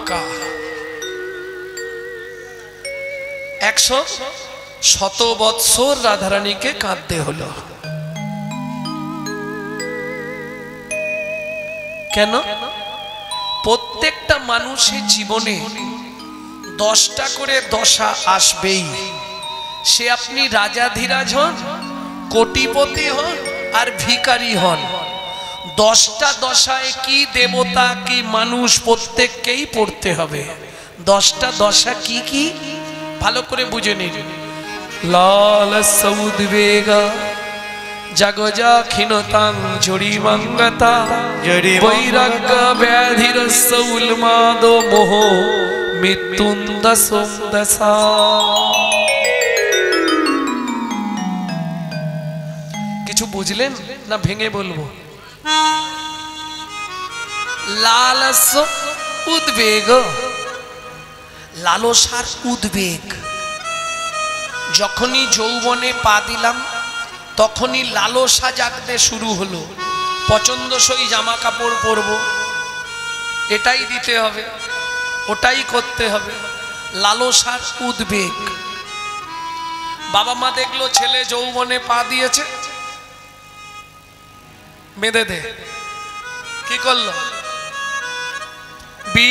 পাক্কা। 100 বৎসর রাধারানীকে কাঁদতে হলো। কেন? প্রত্যেকটা মানুষের জীবনে 10টা করে দশা আসবেই। সে আপনি রাজাধিরাজ হন, কোটিপতি হন আর ভিখারি হন, 10টা দশায় কি দেবতা কি মানুষ প্রত্যেককেই পড়তে হবে। 10টা দশা কি কি ভালো করে বুঝে নিন। লালস উদ্বেগা জগজা ক্ষীণতাং জড়িমঙ্গতা বৈরাগ্য ব্যাধিরস্য উন্মাদ মোহ মৃত্যুন্দসং দশা। কিছু বুঝলেন না ভেঙে বলবো? লালস উদ্বেগ, লালসার উদ্বেগ। যখনই যৌবনে পা দিলাম তখনই লালসা জাগতে শুরু হলো। পছন্দসই জামা কাপড় পরবো, এটাই দিতে হবে, ওটাই করতে হবে, লালসার উদ্বেগ। বাবা মা দেখলো ছেলে যৌবনে পা দিয়েছে, বেঁধে দে। কি করলো? বি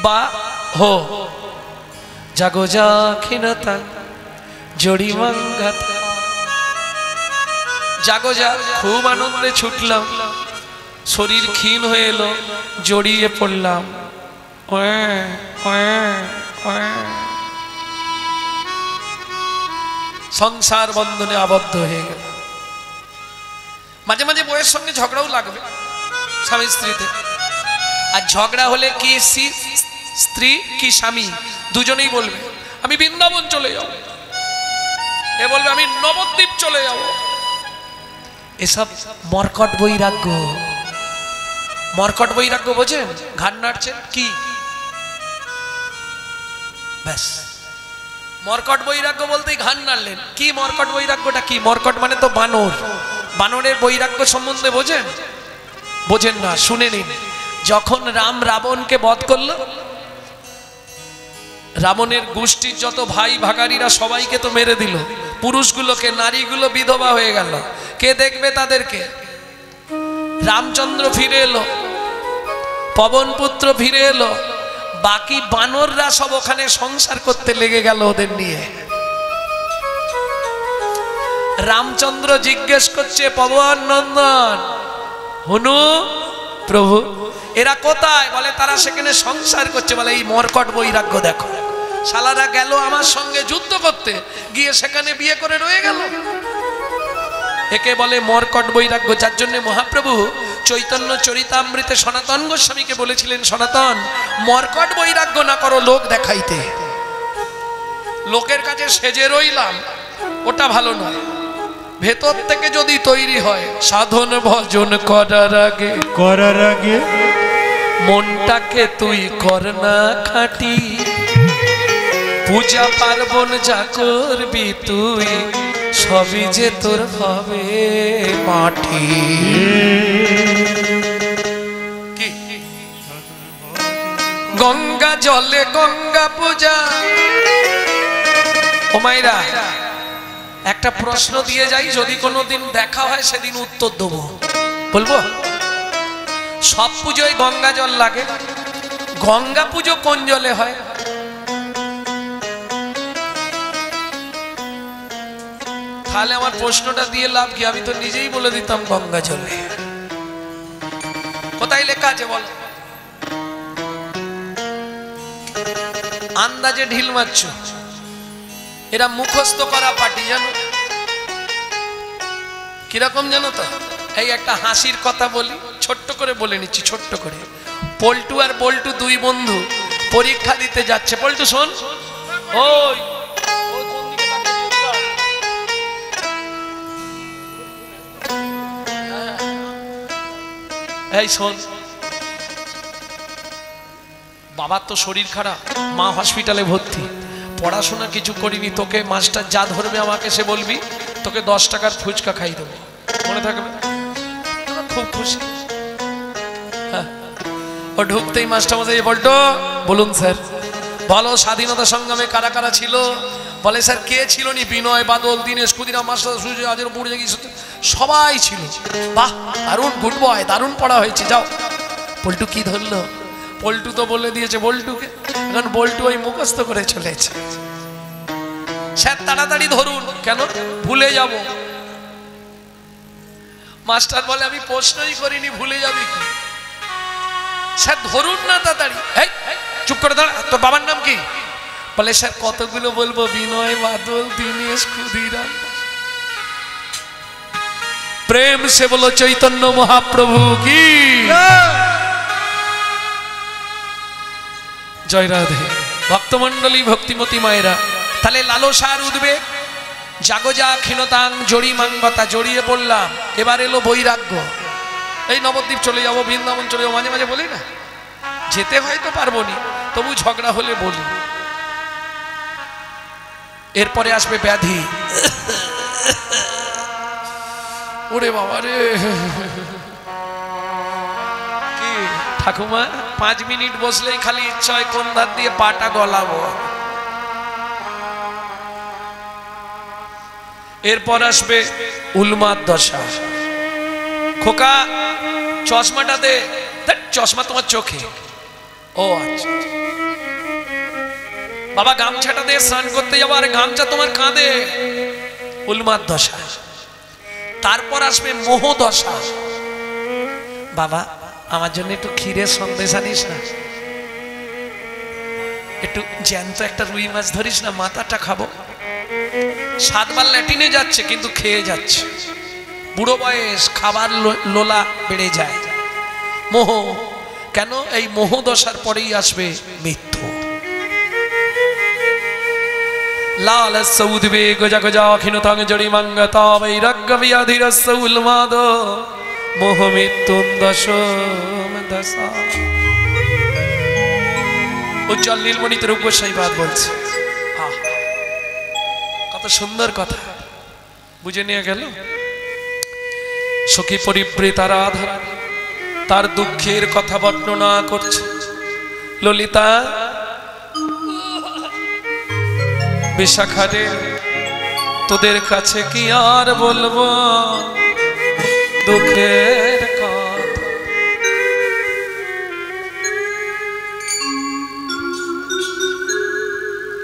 বা হো জাগো যা ক্ষীণতা জড়িমঙ্গতা। জাগো যা, খুব আনন্দে ছুটলাম, শরীর ক্ষীণ হয়ে এলো, জড়িয়ে পড়লাম, সংসার বন্ধনে আবদ্ধ হয়ে গেল। মাঝে মাঝে বউয়ের সঙ্গে ঝগড়াও লাগবে স্বামী স্ত্রীতে। আর ঝগড়া হলে কি স্ত্রী কি স্বামী দুজনেই বলবে আমি বৃন্দাবন চলে যাব, এ বলবে আমি নবদ্বীপ চলে যাব। এসব মর্কট বৈরাগ্য। মর্কট বৈরাগ্য বোঝেন? ঘাড় নাড়ছেন কি? ব্যাস, মর্কট বৈরাগ্য বলতেই ঘাড় নাড়লেন। কি মর্কট বৈরাগ্যটা কি? মর্কট মানে তো বানর। বানরের বৈরাগ্য সম্বন্ধে বোঝেন? বোঝেন না, শুনে নিন। যখন রাম রাবণকে বধ করলো, রাবণের গোষ্ঠীর যত ভাই ভাগারিরা সবাইকে তো মেরে দিল, পুরুষগুলোকে, নারীগুলো বিধবা হয়ে গেল। কে দেখবে তাদেরকে? রামচন্দ্র ফিরে এলো, পবনপুত্র ফিরে এলো, বাকি বানররা সব ওখানে সংসার করতে লেগে গেল ওদের নিয়ে। রামচন্দ্র জিজ্ঞেস করছে পবন নন্দন, হনু প্রভু এরা কোথায়? বলে তারা সেখানে সংসার করছে। বলে এই মর্কট বৈরাগ্য দেখো, শালারা গেল আমার সঙ্গে যুদ্ধ করতে, গিয়ে সেখানে বিয়ে করে রয়ে গেল। একে বলে মর্কট বৈরাগ্য। যার জন্য মহাপ্রভু চৈতন্য চরিতামৃতে সনাতন গোস্বামীকে বলেছিলেন, সনাতন মর্কট বৈরাগ্য না করো লোক দেখাইতে। লোকের কাছে সেজে রইলাম, ওটা ভালো নয়। ভেতর থেকে যদি তৈরি হয়, সাধন ভজন করার আগে মনটাকে তুই কর না খাঁটি, পূজা পার্বণ যা করবি তুই সবই যে তোর হবে মাটি। গঙ্গা জলে গঙ্গা পূজা। ও মাইরা, একটা প্রশ্ন দিয়ে যাই, যদি কোনোদিন দেখা হয় সেদিন উত্তর দেবো। বলবো সব পুজোয় গঙ্গা জল লাগে, গঙ্গা পুজো কোন জলে হয়? তাহলে আমার প্রশ্নটা দিয়ে লাভ কি? আমি তো নিজেই বলে দিতাম গঙ্গা জলে। কোথায় লেখা আছে বল? আন্দাজে ঢিল মারছ। এরা মুখস্থ করা পার্টি, জানো কিরকম জানো তো? এই একটা হাসির কথা বলি, ছোট্ট করে বলে নিচ্ছি, ছোট্ট করে। পল্টু আর বল্টু দুই বন্ধু পরীক্ষা দিতে যাচ্ছে। পল্টু শোন, ওই এই শোন, বাবার তো শরীর খারাপ, মা হসপিটালে ভর্তি, পড়াশোনা কিছু করিনি, তোকে মাস্টার যা ধরবে আমাকে সে বলবি, তোকে 10 টাকার ফুচকা খাই দেবো, মনে থাকবে? খুব খুশি। ও ঢুকতেই মাস্টারমশাই বলতো, বলুন স্যার, বলো স্বাধীনতা সংগ্রামে কারা কারা ছিল? বলে স্যার কে ছিল নি? বিনয়, বাদল, দীনেশ, ক্ষুদিরাম মাস্টার, সূর্য, আজের বুড়ি, সবাই ছিল। বাহ, দারুণ, গুড বয়, দারুণ পড়া হয়েছে, যাও। পল্টু কি ধরলো? পল্টু তো বলে দিয়েছে বল্টুকে, এখন বল্টু ওই মুখস্থ করে চলেছে। স্যার তাড়াতাড়ি ধরুন। কেন? ভুলে যাব। মাস্টার বলে আমি প্রশ্নই করিনি, ভুলে যাবি কি? স্যার ধরুন না তাড়াতাড়ি। এই চুপ করে দাঁড়া, তোর বাবার নাম কি? বলে স্যার কতগুলো বলবো? বিনয়, বাদল, দীনেশ, ক্ষুদিরাম। প্রেম সে বলো চৈতন্য মহাপ্রভু কি জয় রাধে। ভক্তমন্ডলী, ভক্তিমতী মায়েরা, তাহলে লালসার উদ্বেগ, জাগজা ক্ষীণতাং জড়িমাঙ্গতা, জড়িয়ে পড়লাম। এবার এলো বৈরাগ্য। এই নবদ্বীপ চলে যাবো, বৃন্দাবন চলে যাবো, মাঝে মাঝে বলি না, যেতে হয়তো পারবো নি, তবু ঝগড়া হলে বলি। এরপরে আসবে ব্যাধি। ওরে বাবা রে, কি ঠাকুমা 5 মিনিট বসলেই খালি ইচ্ছা হয় কোন ধার দিয়ে পাটা গলাবো। এরপর আসবে উন্মাদ দশা। খোকা চশমাটা দে। চশমা তোমার চোখে? ও আচ্ছা। বাবা গামছাটা দিয়ে স্নান করতে যাবো, আর গামছা তোমার কাঁধে। উন্মাদ দশা। তারপর আসবে মোহ দশা। বাবা আমার জন্য একটু ক্ষীরের সন্দেশ আনিস না, একটু জ্যান্ত একটা রুই মাছ ধরিস না, মাথাটা খাবো। 7 বার ল্যাটিনে যাচ্ছে কিন্তু খেয়ে যাচ্ছে। বুড়ো বয়স, খাবার লোলা বেড়ে যায়। মোহ। কেন? এই মোহ দশার পরেই আসবে মৃত্যু। লালস্য উদ্বেগ জগজা ক্ষীণতাং জড়িমাঙ্গতা বৈরাগ্য ব্যাধিরস্য উন্মাদ মোহ মৃত্যুং দশম দশা। উজ্জ্বল নীলমণি রূপ গোস্বাইপাদ বলছে, কত সুন্দর কথা, বুঝে নিয়ে গেল। সখী পরিবৃতা রাধা তার দুঃখের কথা বর্ণনা করছে। ললিতা, বিশাখারে তোদের কাছে কি আর বলবো দুঃখের কথা।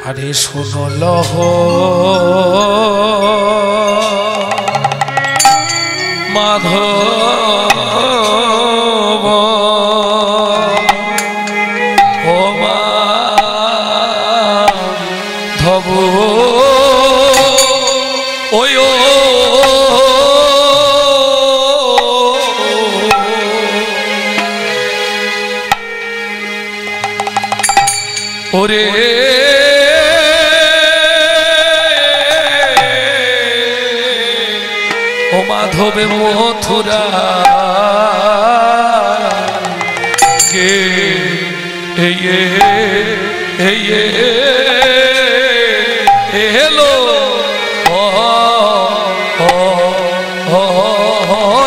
আরে শোনো লহ মাধব, ও মাধব, ওই ওরে ও মাধবে মথুরা গে হেলো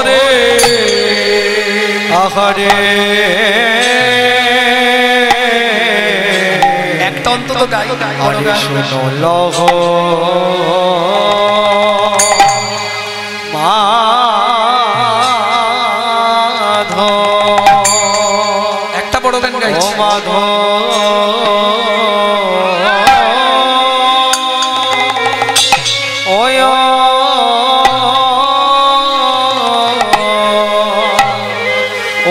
রে আহারে। একটা অন্তত গাই। শোনো লহ মাধব, একটা বড় গান গাইছি। মাধব ওয়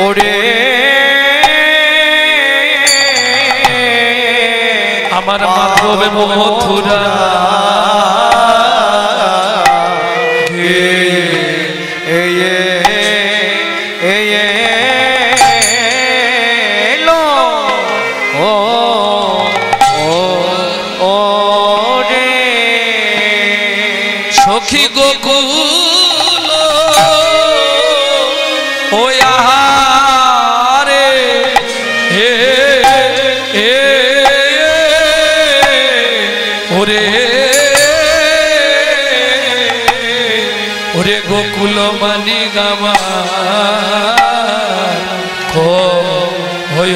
ওরে আমার মাধব মথুরা সখী গোকুল ওয়ারে হে ওরে ওরে গোকুল মানি গামা খো হয়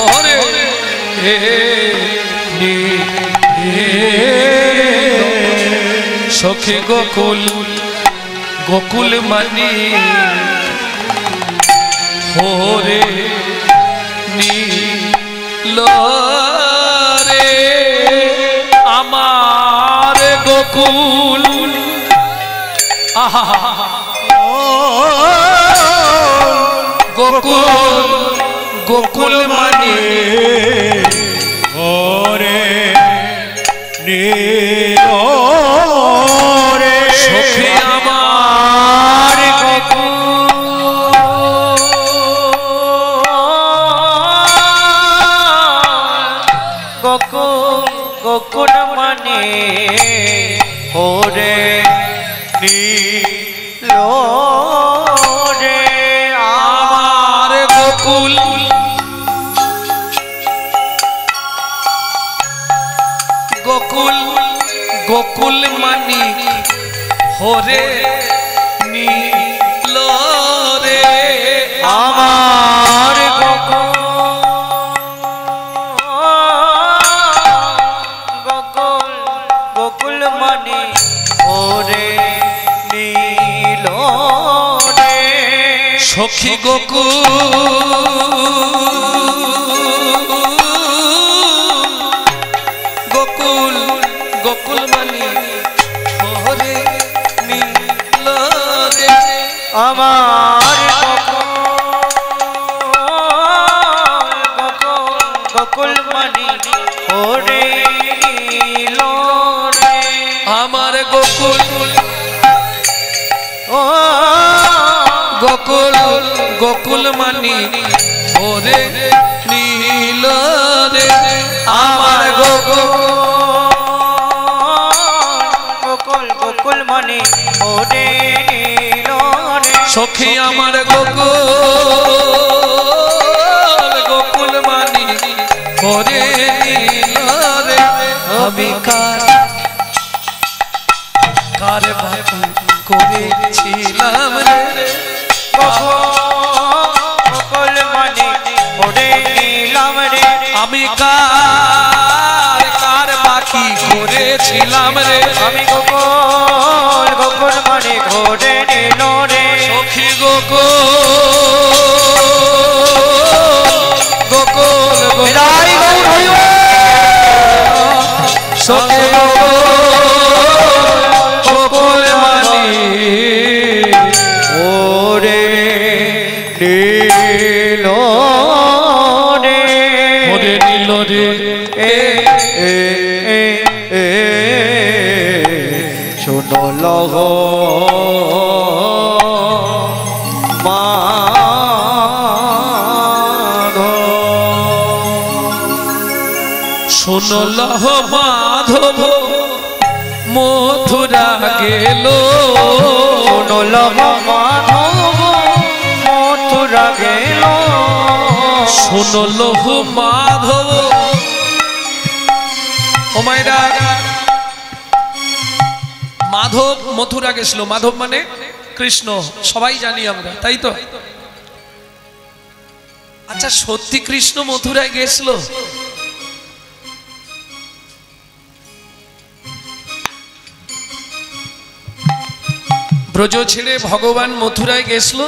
ওরে সখী গোকুল গোকুল মানি হোরে নীল রে আমার গোকুল গোকুল গোকুল মানি ওরে নীল রে সখী আমার গোকুল গোকুল মানে ওরে নীল রে আমার গোকুল গোকুল গোকুল মানি হরে নীল রে আমার গোকুল গোকুল মানে ওরে নীল রে সখী গোকুল গোকুল গোকুল মানি হরে নীল রে আমার গোকুল মানে ওরে নীল রে আমার গোকুল ও গোকুল গোকুল মানি ওরে নীল রে আমার গোকুল গোকুল গোকুল মানে ওরে নীল রে সখী আমার গোকুল গোকুল মানি ওরে নীল রে আমি কার কার বাপু করেছিলাম রে গোকুল মানে ওরে নীলাম রে আমি কার কার বাকি করেছিলাম রে আমি গোকুল গোকুল মানে ঘোরে নীল রে সখী গোকুল গোকুল সখী গোকুল মানি ওরে নীল রে ওরে নীল রে এ এ এ শোনো লহ শুনল মাধব মথুরা গেল শোনল মাধব মথুরা গেল শুনল মাধব ও মায়েরা মাধব মথুরা গেছিল মাধব মানে কৃষ্ণ সবাই জানি আমরা তাই তো আচ্ছা সত্যি কৃষ্ণ মথুরায় গেছিল ব্রজ ছেড়ে ভগবান মথুরায় গেছিল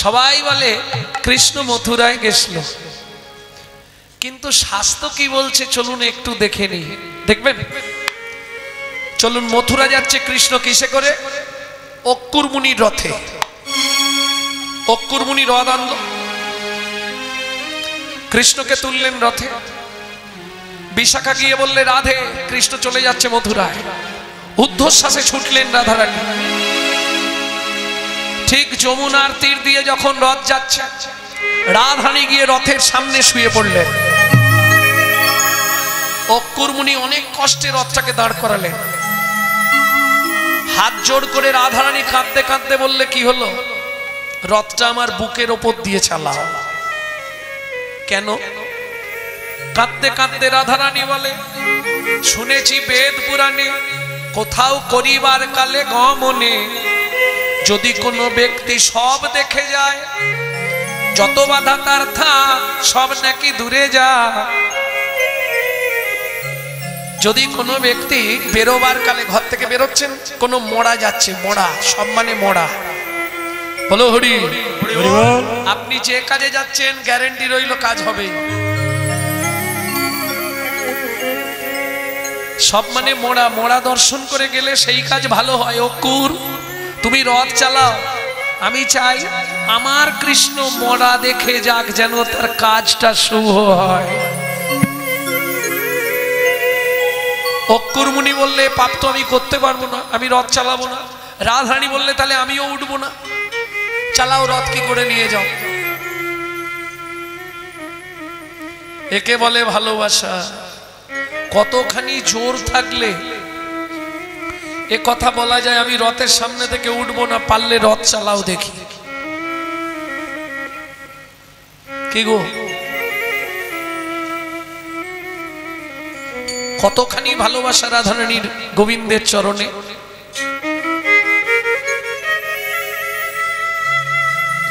সবাই বলে কৃষ্ণ মথুরায় গেছিল কিন্তু শাস্ত্র কি বলছে চলুন একটু দেখে নি দেখবেন চলুন মথুরা যাচ্ছে কৃষ্ণ কিসে করে অক্কুর মুনির রথে অক্কুর মুনি রথ আনল কৃষ্ণকে তুললেন রথে বিশাখা গিয়ে বললে রাধে কৃষ্ণ চলে যাচ্ছে মথুরায় ঊর্ধ্বশ্বাসে ছুটলেন রাধারানী ঠিক যমুনার তীর দিয়ে যখন রথ যাচ্ছে রাধারানী গিয়ে রথের সামনে শুয়ে পড়লেন অক্কুর মুনি অনেক কষ্টে রথটাকে দাঁড় করালেন হাত জোড় করে রাধারানী কাঁদতে কাঁদতে বললে কি হলো রথটা আমার বুকের ওপর দিয়ে চালাও কেন কাঁদতে কাঁদতে রাধারানী বলে শুনেছি বেদ পুরাণে কোথাও করিবার কালে গমনে যদি কোনো ব্যক্তি সব দেখে যায়, যত বাধা তার থাক সব নাকি দূরে যা। যদি কোনো ব্যক্তি বেরোবার কালে ঘর থেকে বেরোচ্ছেন, কোনো মোড়া যাচ্ছে, মোড়া সব মানে মোড়া, বলো হরি, আপনি যে কাজে যাচ্ছেন গ্যারেন্টি রইল কাজ হবে, সব মানে মোড়া। মোড়া দর্শন করে গেলে সেই কাজ ভালো হয়। অকুর তুমি রথ চালাও, আমি চাই আমার কৃষ্ণ মোড়া দেখে যাক, যেন তার কাজটা শুভ হয়। অক্কুর মুনি বললে পাপ তো আমি করতে পারবো না, আমি রথ চালাবো না। রাধারানী বললে তাহলে আমিও উঠবো না, চালাও রথ, কি করে নিয়ে যাও। একে বলে ভালোবাসা। কতখানি জোর থাকলে এ কথা বলা যায়, আমি রথের সামনে থেকে উঠবো না, পারলে রথ চালাও দেখি। কি গো, কতখানি ভালোবাসা রাধারানীর গোবিন্দের চরণে।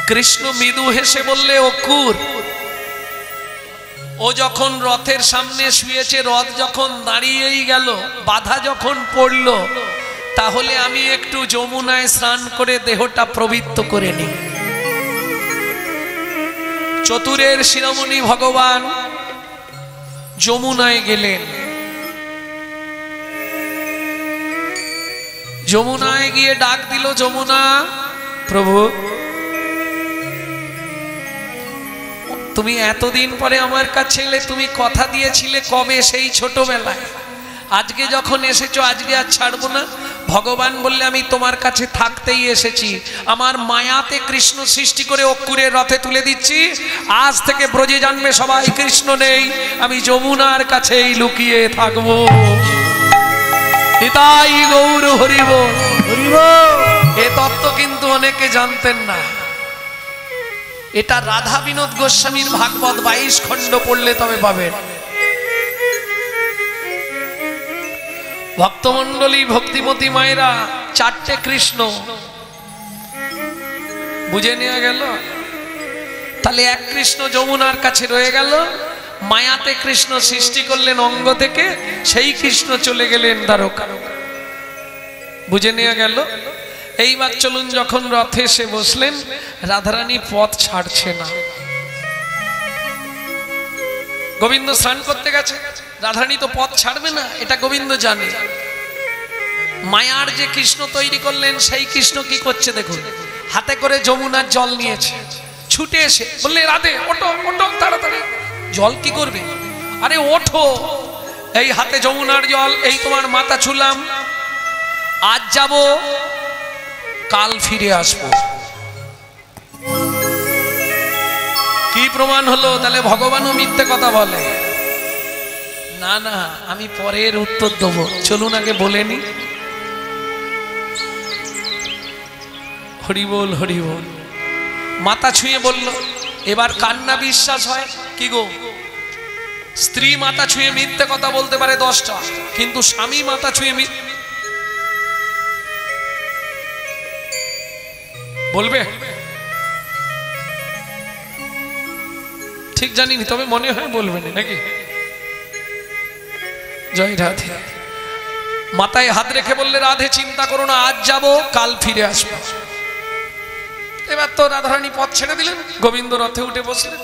কৃষ্ণ মৃদু হেসে বললে, অকুর ও যখন রথের সামনে শুয়েছে, রথ যখন দাঁড়িয়েই গেল, বাধা যখন পড়ল, তাহলে আমি একটু যমুনায় স্নান করে দেহটা পবিত্র করে নিই। চতুরের শিরোমণি ভগবান যমুনায় গেলেন। যমুনায় গিয়ে ডাক দিল, যমুনা প্রভু তুমি এতদিন পরে আমার কাছে এলে, তুমি কথা দিয়েছিলে কবে, সেই ছোটবেলায়, আজকে যখন এসেছো আজকে আর ছাড়বো না। ভগবান বললে আমি তোমার কাছে থাকতেই এসেছি, আমার মায়াতে কৃষ্ণ সৃষ্টি করে অক্কুরের রথে তুলে দিচ্ছি। আজ থেকে ব্রজে জানবে সবাই কৃষ্ণ নেই, আমি যমুনার কাছেই লুকিয়ে থাকবো। নিতাই গৌর হরিব হরিব। এ তত্ত্ব কিন্তু অনেকে জানতেন না। এটা রাধা বিনোদ গোস্বামীর ভাগবত 22 খণ্ড পড়লে তবে পাবেন। ভক্তমণ্ডলী ভক্তিমতী মায়েরা, 4টে কৃষ্ণ বুঝে নেওয়া গেল। তাহলে এক কৃষ্ণ যমুনার কাছে রয়ে গেল, মায়াতে কৃষ্ণ সৃষ্টি করলেন অঙ্গ থেকে, সেই কৃষ্ণ চলে গেলেন দ্বারকা। বুঝে নেওয়া গেল। এইবার চলুন, যখন রথে এসে বসলেন, রাধারানী পথ ছাড়ছে না। গোবিন্দ স্নান করতে গেছে, রাধারানী তো পথ ছাড়বে না, এটা গোবিন্দ জানে। মায়ার যে কৃষ্ণ তৈরি করলেন, সেই কৃষ্ণ কি করছে দেখুন, হাতে করে যমুনার জল নিয়েছে, ছুটে এসে বললে, রাধে ওঠো ওঠো তাড়াতাড়ি। জল কি করবে? আরে ওঠো, এই হাতে যমুনার জল, এই তোমার মাথা ছুলাম, আজ যাব কাল ফিরে আসবো। কি প্রমাণ হলো? তাহলে ভগবানও মিথ্যে কথা বলে না। না, আমি পরের উত্তর দেবো, চলুন আগে বলেনি। হরি বল হরি বল। মাথা ছুঁয়ে বলল, এবার কান্না বিশ্বাস হয় কি গো? স্ত্রী মাথা ছুঁয়ে মিথ্যে কথা বলতে পারে 10টা, কিন্তু স্বামী মাথা ছুঁয়ে বলবে? ঠিক জানিনি, তবে মনে হয় বলবে না, নাকি? জয় রাধে। মাথায় হাত রেখে বললে, রাধে চিন্তা করো না, আজ যাব কাল ফিরে আসবো। এবার তো রাধারানী পথ ছেড়ে দিলেন, গোবিন্দ রথে উঠে বসলেন।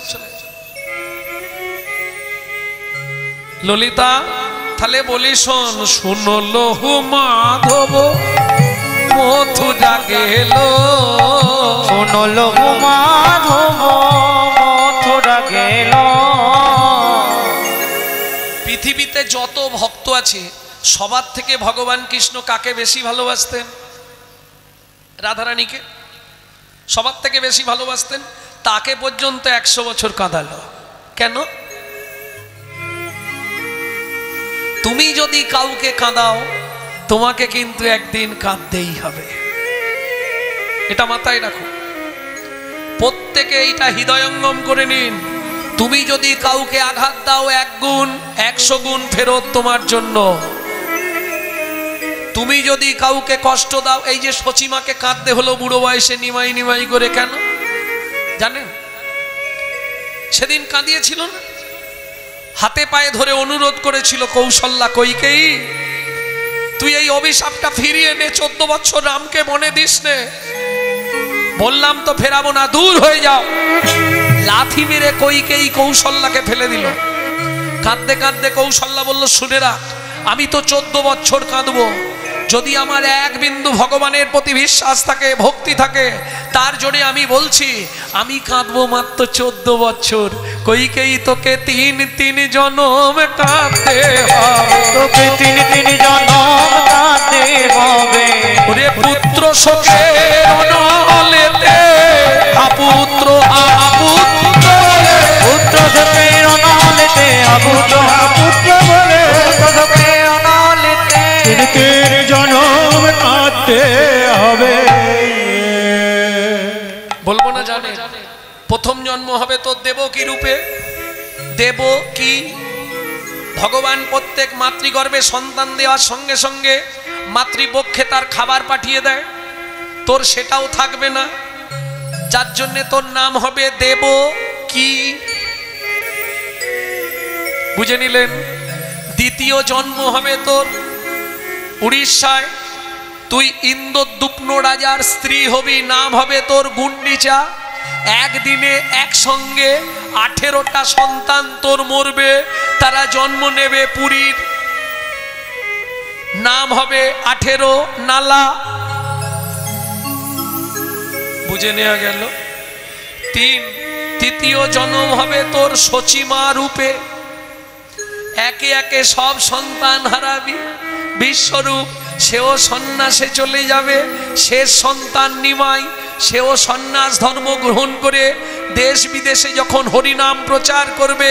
ললিতা তাহলে বলি, শোন শুনো লহু মাধব মথুরা গেল, শোনো লহু মাধব মথুরা গেল। পৃথিবীতে যত ভক্ত আছে, সবার থেকে ভগবান কৃষ্ণ কাকে বেশি ভালোবাসতেন? রাধারানীকে সবার থেকে বেশি ভালোবাসতেন। তাকে পর্যন্ত 100 বছর কাঁদালো। কেন? তুমি যদি কাউকে কাঁদাও, তোমাকে কিন্তু একদিন কাঁদতেই হবে, এটা মাথায় রাখো। প্রত্যেকে এইটা হৃদয়ঙ্গম করে নিন। তুমি যদি কাউকে আঘাত দাও, 1 গুণ 100 গুণ ফেরত তোমার জন্য। তুমি যদি কাউকে কষ্ট দাও, এই যে সচিমাকে কাঁদতে হলো বুড়ো বয়সে নিমাই নিমাই করে, কেন জানেন? সেদিন কাঁদিয়েছিল না, হাতে পায়ে ধরে অনুরোধ করেছিল কৌশল্যা, কইকেয়ী তুই এই অভিশাপটা ফিরিয়ে নে, 14 বছর রামকে মনে দিস নে। বললাম তো ফেরাবো না, দূর হয়ে যাও। লাথি মেরে কইকেয়ী কৌশল্যাকে ফেলে দিল। কাঁদতে কাঁদতে কৌশল্যা বলল, শুনে রাখ, আমি তো 14 বছর কাঁদবো, যদি আমার এক বিন্দু ভগবানের প্রতি বিশ্বাস থাকে, ভক্তি থাকে, তার জন্য আমি বলছি আমি কাঁদবো মাত্র 14 বছর। কইকেয়ী তোকে 3 জনম কাঁদতে হবে, তোকে 3 জনম কাঁদতে হবে। ওরে পুত্র শোকের অনলেতে আপুত্র আপুত্র, পুত্র শোকের অনলেতে আপুত্র আপুত্র বলে, পুত্র শোকের অনলেতে 3 জনম কাঁদতে হবে। বলবো না জানে, প্রথম জন্ম হবে তোর দেবকী রূপে। দেবকী, ভগবান প্রত্যেক মাতৃগর্ভে সন্তান দেওয়ার সঙ্গে সঙ্গে মাতৃপক্ষে তার খাবার পাঠিয়ে দেয়, তোর সেটাও থাকবে না, যার জন্য তোর নাম হবে দেবকী। বুঝে নিলেন? দ্বিতীয় জন্ম হবে তোর উড়িষ্যায়, তুই ইন্দ্রদুপ্ন রাজার স্ত্রী হবি, নাম হবে তোর গুন্ডিচা। একদিনে একসঙ্গে 18টা সন্তান তোর মরবে, তারা জন্ম নেবে পুরীর, নাম হবে 18 নালা। বুঝে নেওয়া গেল? তৃতীয় জন্ম হবে তোর সচিমা রূপে, একে একে সব সন্তান হারাবি। বিশ্বরূপ, সেও সন্ন্যাসে চলে যাবে। শেষ সন্তান নিমাই, সেও সন্ন্যাস ধর্ম গ্রহণ করে দেশ বিদেশে যখন হরিনাম প্রচার করবে,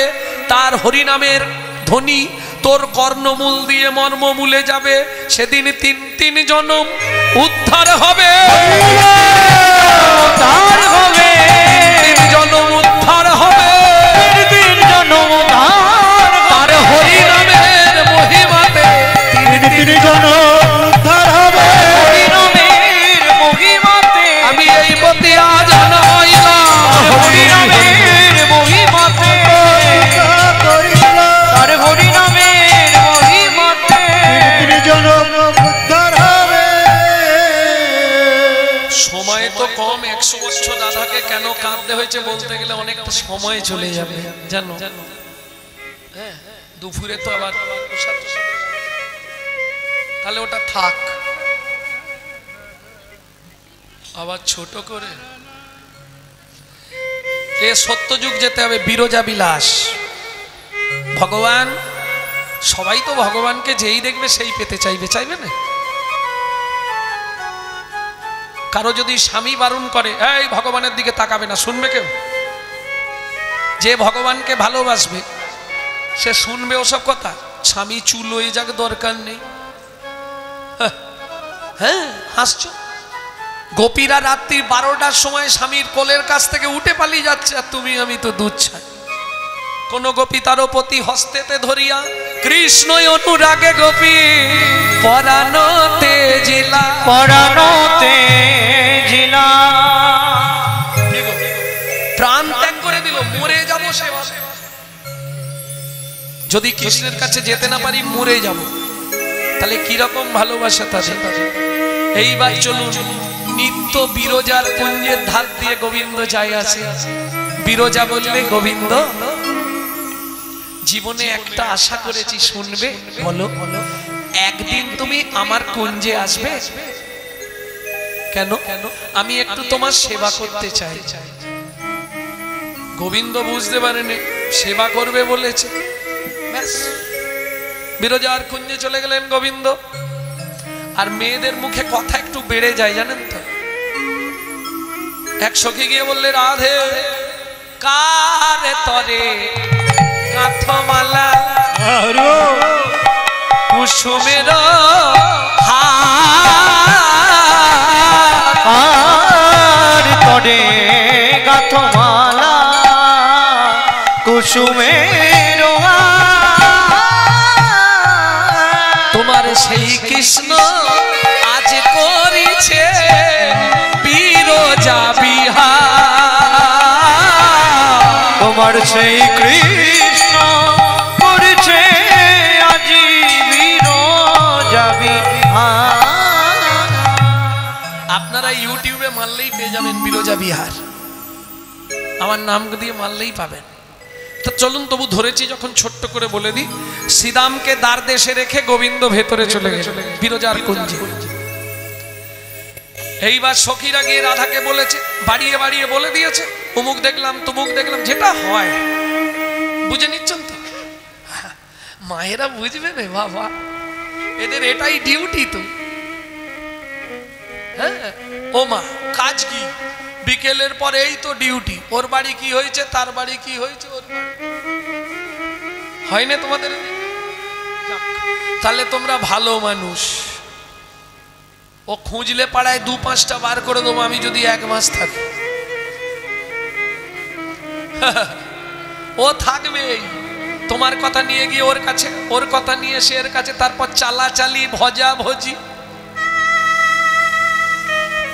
তার হরিনামের ধ্বনি তোর কর্ণমূল দিয়ে মর্মমূলে যাবে। সেদিন 3 জনম উদ্ধার হবে, উদ্ধার হবে, 3 জনম উদ্ধার হবে, 3 জনম উদ্ধার তার হরিনামের মহিমাতে 3 জনম উদ্ধার হবে, হরিনামের মহিমাতে। আমি এই বতিয়া জানাইলাম, হরিনামের মহিমাতে, তার হরিনামের মহিমাতে 3 জনম উদ্ধার হবে। সময় তো কম, 100 বছর রাধাকে কেন কাঁদতে হয়েছে বলতে গেলে অনেকটা সময় চলে যাবে, জানো? হ্যাঁ, দুপুরে তো আবার প্রসাদ, তাহলে ওটা থাক, আবার ছোট করে এ সত্যযুগ যেতে হবে, বিরজা বিলাস। ভগবান, সবাই তো ভগবানকে যেই দেখবে সেই পেতে চাইবে, চাইবে না? কারো যদি স্বামী বারণ করে, এই ভগবানের দিকে তাকাবে না, শুনবে কেউ? যে ভগবানকে ভালোবাসবে সে শুনবে ওসব কথা? স্বামী চুল হয়ে যাক, দরকার নেই। হ্যাঁ, হাসছো? গোপীরা রাত্রি 12টার সময় স্বামীর কোলের কাছ থেকে উঠে পালিয়ে যাচ্ছে, আর তুমি আমি তো দুধ ছাই। কোন গোপী তারও প্রতি হস্তেতে ধরিয়া কৃষ্ণই অনুরাগে গোপী পরাণতে জিলা, পরাণতে জিলা, প্রাণ ত্যাগ করে দিল, মরে যাবো সে। যদি কৃষ্ণের কাছে যেতে না পারি মরে যাব, তাহলে কিরকম ভালোবাসা তাদের। এইবার চলুন, নিত্য বিরজার কুঞ্জের ধার দিয়ে গোবিন্দ যায় আসে। বিরজা বললে, গোবিন্দ জীবনে একটা আশা করেছি, শুনবে? বলো। একদিন তুমি আমার কুঞ্জে আসবে। কেন? আমি একটু তোমার সেবা করতে চাই। গোবিন্দ বুঝতে পারেনি সেবা করবে বলেছে, ব্যাস বিরজার কুঞ্জে চলে গেলেন গোবিন্দ। আর মেয়েদের মুখে কথা একটু বেড়ে যায়, জানেন তো? এক সখী গিয়ে বললে, রাধে কারে তরে কাঁথমালা কুসুমের হার তরে কাঁথমালা কুসুমের তোমার সেই কৃষ্ণ আমার সেই কৃষ্ণ করছে আজি বিরজাবি। আপনারা ইউটিউবে মারলেই পেয়ে যাবেন বিরজা বিহার, আমার নাম দিয়ে মারলেই পাবেন। তো চলুন তবু ধরেছি যখন ছোট্ট করে বলে দিই, শ্রীরামকে দ্বার দেশে রেখে গোবিন্দ ভেতরে চলে গেছে বিরজার কুঞ্জে। এইবার সখীরা গিয়ে রাধাকে বলেছে, বাড়িয়ে বাড়িয়ে বলে দিয়েছে, অমুক দেখলাম তমুক দেখলাম, যেটা হয় বুঝে নিচ্ছেন তো। মায়েরা বুঝবে রে বাবা, এদের এটাই ডিউটি তো। হ্যাঁ ও মা, কাজ কি? বিকেলের পরে এই তো ডিউটি, ওর বাড়ি কি হয়েছে, তার বাড়ি কি হয়েছে, ওর বাড়ি হয় না তোমাদের? তাহলে তোমরা ভালো মানুষ। ও খুঁজলে পাড়ায় 2-5টা বার করে দেবো আমি যদি 1 মাস থাকি। ও থাকবেই, তোমার কথা নিয়ে গিয়ে ওর কাছে, ওর কথা নিয়ে সে এর কাছে, তারপর চালাচালি ভজা ভজি।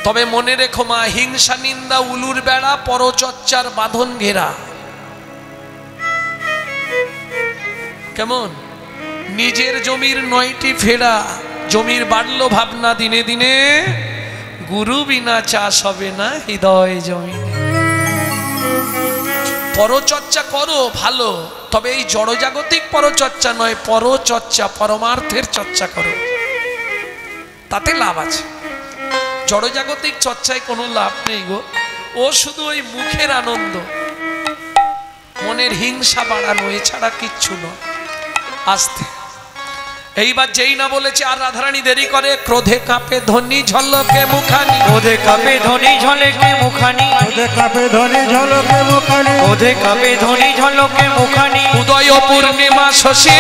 তবে মনে রেখো মা, হিংসা নিন্দা উলুর বেড়া, পরচর্চার বাঁধন ঘেরা। কেমন? নিজের জমির 9টি ফেরা, জমির বাড়লো ভাবনা দিনে দিনে, গুরু বিনা চাষ হবে না হৃদয় জমিনে। পরচর্চা করো ভালো, তবে এই জড়জাগতিক পরচর্চা নয়, পরচর্চা পরমার্থের চর্চা করো, তাতে লাভ আছে। জড়জাগতিক চর্চায় কোনো লাভ নেই গো, ও শুধু ওই মুখের আনন্দ, মনের হিংসা বাড়ানো, এছাড়া কিচ্ছু নয়। আস্তে এইবার যেই না বলেছে আর রাধারানী দেরি করে, ক্রোধে কাঁপে ধ্বনি ঝলকে মুখানি, ক্রোধে কাঁপে ধ্বনি ঝলকে মুখানি, ক্রোধে কাঁপে ধ্বনি ঝলকে মুখানি, ক্রোধে কাঁপে ধ্বনি ঝলকে মুখানি। উদয় পূর্ণিমা শশী,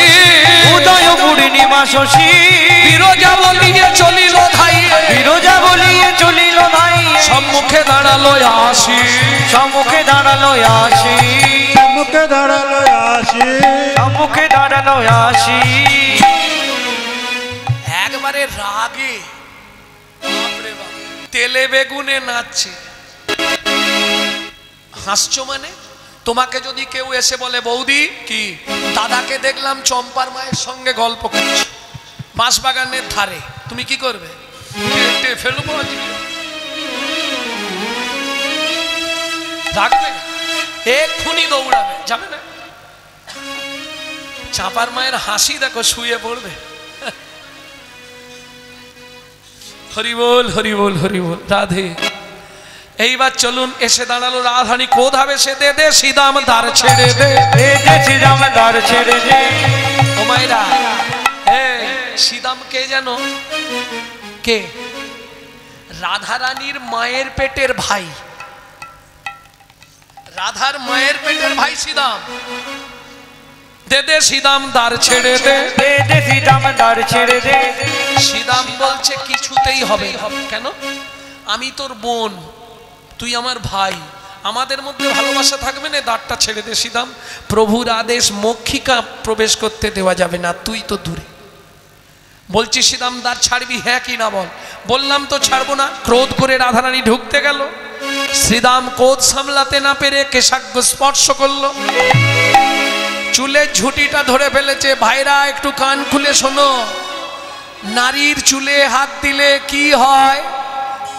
উদয় পূর্ণিমা শশী, বিরজা বলিয়ে চলিল ধাই, বিরজা বলিয়ে চলিল ধাই। সম্মুখে দাঁড়ালো আসি, সম্মুখে দাঁড়ালো আসি, সম্মুখে দাঁড়ালো আসি, সম্মুখে দাঁড়ালো আসি। একবারে রাগে বাপরে বাপ, তেলে বেগুনে নাচছে। হাসছো মানে? তোমাকে যদি কেউ এসে বলে বৌদি কি, দাদাকে দেখলাম চম্পার মায়ের সঙ্গে গল্প করছে বাঁশবাগানের ধারে, তুমি কি করবে? ফেলবো রাখবে, এক্ষুনি দৌড়াবে, যাবে না? চাঁপার মায়ের হাসি দেখো, শুয়ে পড়বে। হরি বল হরি বল হরি বল রাধে। এইবার চলুন, এসে দাঁড়ালো রাধারানী, ক্রোধ হবে সে দে দে শ্রীরাম দ্বার ছেড়ে দে, শ্রীরাম দ্বার ছেড়ে দে। ও মায়েরা, শ্রীরাম কে জানো? কে? রাধারানীর মায়ের পেটের ভাই, রাধার মায়ের পেটের ভাই শ্রীরাম। দে দে শ্রীরাম দ্বার ছেড়ে দে, দে দে শ্রীরাম দ্বার ছেড়ে দে। শ্রীরাম বলছে কিছুতেই হবে। কেন? আমি তোর বোন, তুই আমার ভাই, আমাদের মধ্যে ভালোবাসা থাকবে না, দ্বারটা ছেড়ে দে শ্রীরাম। প্রভুর আদেশ, মক্ষিকা প্রবেশ করতে দেওয়া যাবে না, তুই তো দূরে। বলছি শ্রীরাম দ্বার ছাড়বি হ্যাঁ কি না বল? বললাম তো ছাড়বো না। ক্রোধ করে রাধারানী ঢুকতে গেল, শ্রীরাম ক্রোধ সামলাতে না পেরে কেশাগ্র স্পর্শ করলো, চুলের ঝুঁটিটা ধরে ফেলেছে। ভাইরা একটু কান খুলে শোনো, নারীর চুলে হাত দিলে কি হয়?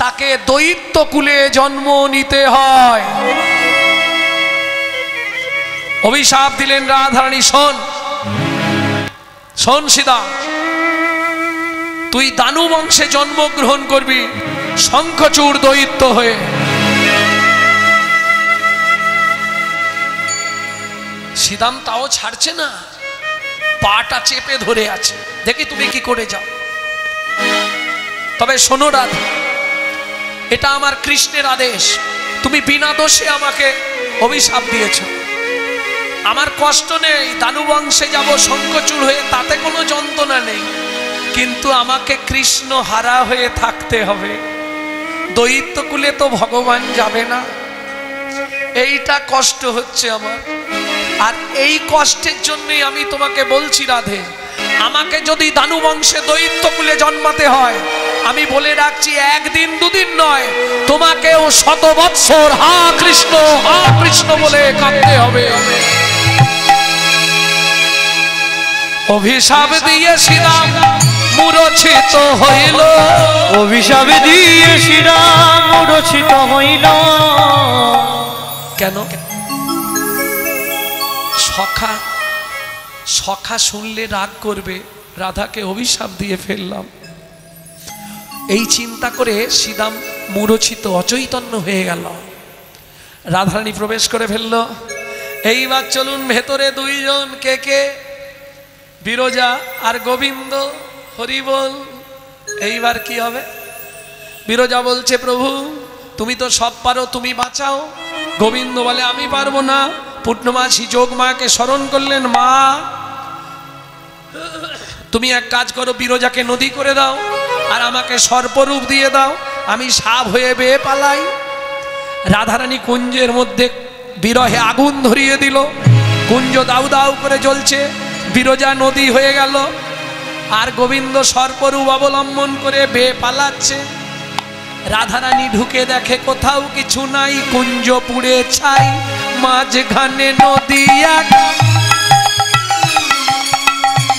তাকে দৈত্য কুলে জন্ম নিতে হয়। অভিশাপ দিলেন রাধারানী, শোন শোন শ্রীরাম, তুই দানু বংশে জন্মগ্রহণ করবি, শঙ্খচূড় দৈত্য হয়ে। শ্রীরাম তাও ছাড়ছে না, পাটা চেপে ধরে আছে, দেখি তুমি কি করে যাও। তবে শোনো রাধা, এটা আমার কৃষ্ণের আদেশ, তুমি বিনা দোষে আমাকে অভিশাপ দিয়েছ, আমার কষ্ট নেই, দানু বংশে যাব শঙ্খচূড় হয়ে, তাতে কোনো যন্ত্রণা নেই, কিন্তু আমাকে কৃষ্ণ হারা হয়ে থাকতে হবে, দৈত্যকুলে তো ভগবান যাবে না, এইটা কষ্ট হচ্ছে আমার। আর এই কষ্টের জন্যই আমি তোমাকে বলছি রাধে, আমাকে যদি দানু বংশে দৈত্য কুলে জন্মাতে হয়, আমি বলে রাখছি একদিন দুদিন নয়, তোমাকেও 100 বৎসর হা কৃষ্ণ বলে কাঁদতে হবে। অভিশাপ দিয়ে শ্রীরাম মূর্ছিত হইল, অভিশাপ দিয়ে শ্রীরাম মূর্ছিত হইল। কেন? সখা শুনলে রাগ করবে, রাধাকে অভিশাপ দিয়ে ফেললাম, এই চিন্তা করে শ্রীরাম মূর্ছিত অচৈতন্য হয়ে গেল। রাধারানী প্রবেশ করে ফেলল। এইবার চলুন ভেতরে দুইজন, কে? বিরজা আর গোবিন্দ। হরি বল। এইবার কি হবে? বিরজা বলছে, প্রভু তুমি তো সব পারো, তুমি বাঁচাও। গোবিন্দ বলে, আমি পারবো না। পূর্ণমাসী যোগমায়াকে স্মরণ করলেন, মা তুমি এক কাজ করো, বিরজাকে নদী করে দাও আর আমাকে সর্পরূপ দিয়ে দাও, আমি সাপ হয়ে বেয়ে পালাই। রাধারানী কুঞ্জের মধ্যে বিরহে আগুন ধরিয়ে দিল, কুঞ্জ দাউ দাউ করে জ্বলছে, বিরজা নদী হয়ে গেল, আর গোবিন্দ সর্পরূপ অবলম্বন করে বেয়ে পালাচ্ছে। রাধারানী ঢুকে দেখে কোথাও কিছু নাই, কুঞ্জ পুড়ে ছাই, মাঝখানে নদী এক,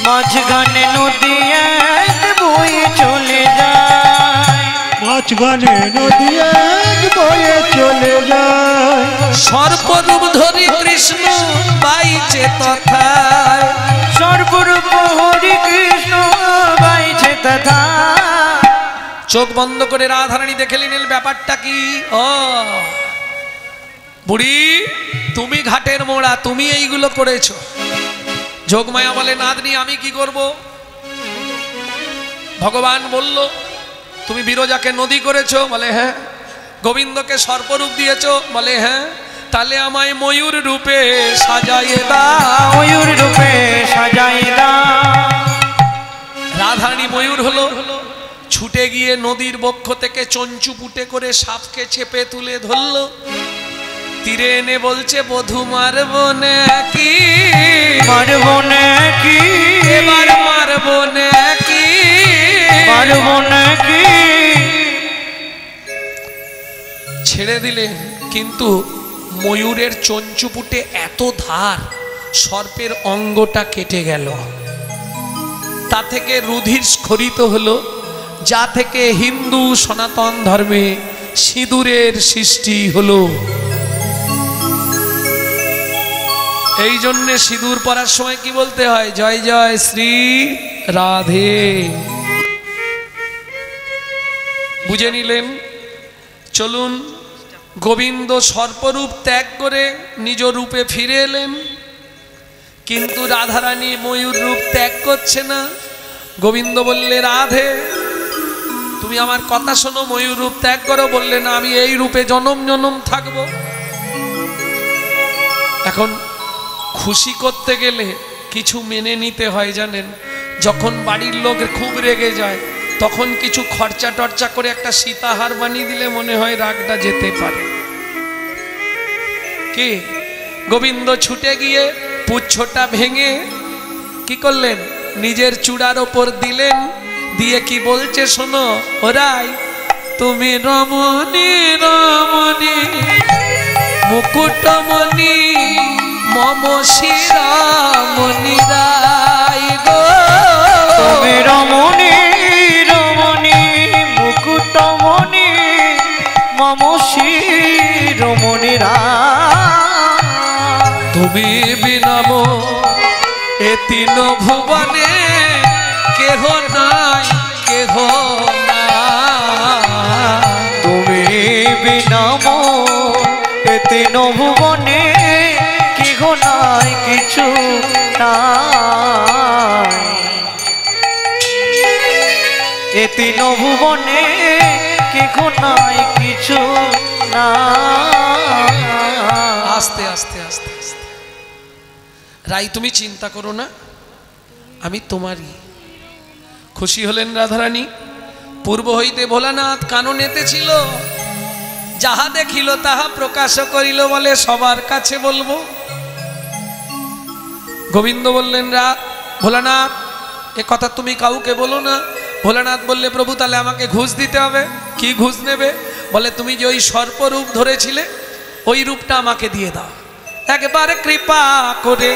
মাঝখানে নদী এক বয়ে চলে যায়, মাঝখানে নদী এক বয়ে চলে যায়। সর্পরূপ ধরি কৃষ্ণ বাইছে তথায়, সর্বরূপ হরি কৃষ্ণ বাইছে তথা। চোখ বন্ধ করে রাধারানী দেখে নিলেন ব্যাপারটা কি। ও বুড়ি, তুমি ঘাটের মোড়া, তুমি এইগুলো করেছো। যোগমায়া বলে, নাতনি আমি কি করব? ভগবান বলল, তুমি বিরজাকে নদী করেছো? বলে হ্যাঁ। গোবিন্দকে সর্পরূপ দিয়েছো? বলে হ্যাঁ। তাহলে আমায় ময়ূর রূপে সাজাইয়ে দাও, ময়ূর রূপে সাজাই দাও। রাধারানী ময়ূর হলো, ছুটে গিয়ে নদীর বক্ষ থেকে চঞ্চু পুটে করে সাপকে চেপে তুলে ধরল, তীরে এনে বলছে, বধূ মারবো নাকি, মারবো নাকি, এবার মারবো নাকি, মারবো নাকি। ছেড়ে দিলেন, কিন্তু ময়ূরের চঞ্চুপুটে এত ধার, সর্পের অঙ্গটা কেটে গেল। তা থেকে রুধির স্খলিত হলো, যা থেকে হিন্দু সনাতন ধর্মে সিঁদুরের সৃষ্টি হলো। এই জন্যে সিঁদুর পরার সময় কি বলতে হয়? জয় জয় শ্রী রাধে। বুঝে নিলেন? চলুন, গোবিন্দ সর্পরূপ ত্যাগ করে নিজ রূপে ফিরে এলেন, কিন্তু রাধারানী ময়ূর রূপ ত্যাগ করছে না। গোবিন্দ বললে, রাধে তুমি আমার কথা শোনো, ময়ূর রূপ ত্যাগ করো। বললে, না, আমি এই রূপে জনম জনম থাকব। এখন খুশি করতে গেলে কিছু মেনে নিতে হয় জানেন। যখন বাড়ির লোক খুব রেগে যায়, তখন কিছু খরচা টর্চা করে একটা সীতাহার বানিয়ে দিলে মনে হয় রাগটা যেতে পারে। কি? গোবিন্দ ছুটে গিয়ে পুচ্ছটা ভেঙে কি করলেন? নিজের চূড়ার ওপর দিলেন, দিয়ে কি বলছে শোনো, ওরাই তুমি রমণী রমণী মুকুটমণি মম শিরামণি রাই গো, তুমি রমণী রমণী মুকুটমণি মম শিরোমণি রাই। তুমি বিনাম এ তিন ভুবনে কেহ নাই কেহ নাই, তুমি বিনাম এ তিন ভুবনে কেহ নাই কিছু নাই, এ তিন ভুবনে কেহ নাই কিছু নাই। আস্তে আস্তে আস্তে আস্তে। রাই তুমি চিন্তা করো না, আমি তোমারই। খুশি হলেন রাধারানী। পূর্ব হইতে ভোলানাথ কাননেতে ছিল, যাহা দেখিল তাহা প্রকাশ করিল, বলে সবার কাছে বলবো। গোবিন্দ বললেন, ভোলানাথ এ কথা তুমি কাউকে বলো না। ভোলানাথ বললে প্রভু তাহলে আমাকে ঘুষ দিতে হবে। কি ঘুষ নেবে? বলে তুমি যে ওই সর্পরূপ ধরেছিলে ওই রূপটা আমাকে দিয়ে দাও। একবার কৃপা করে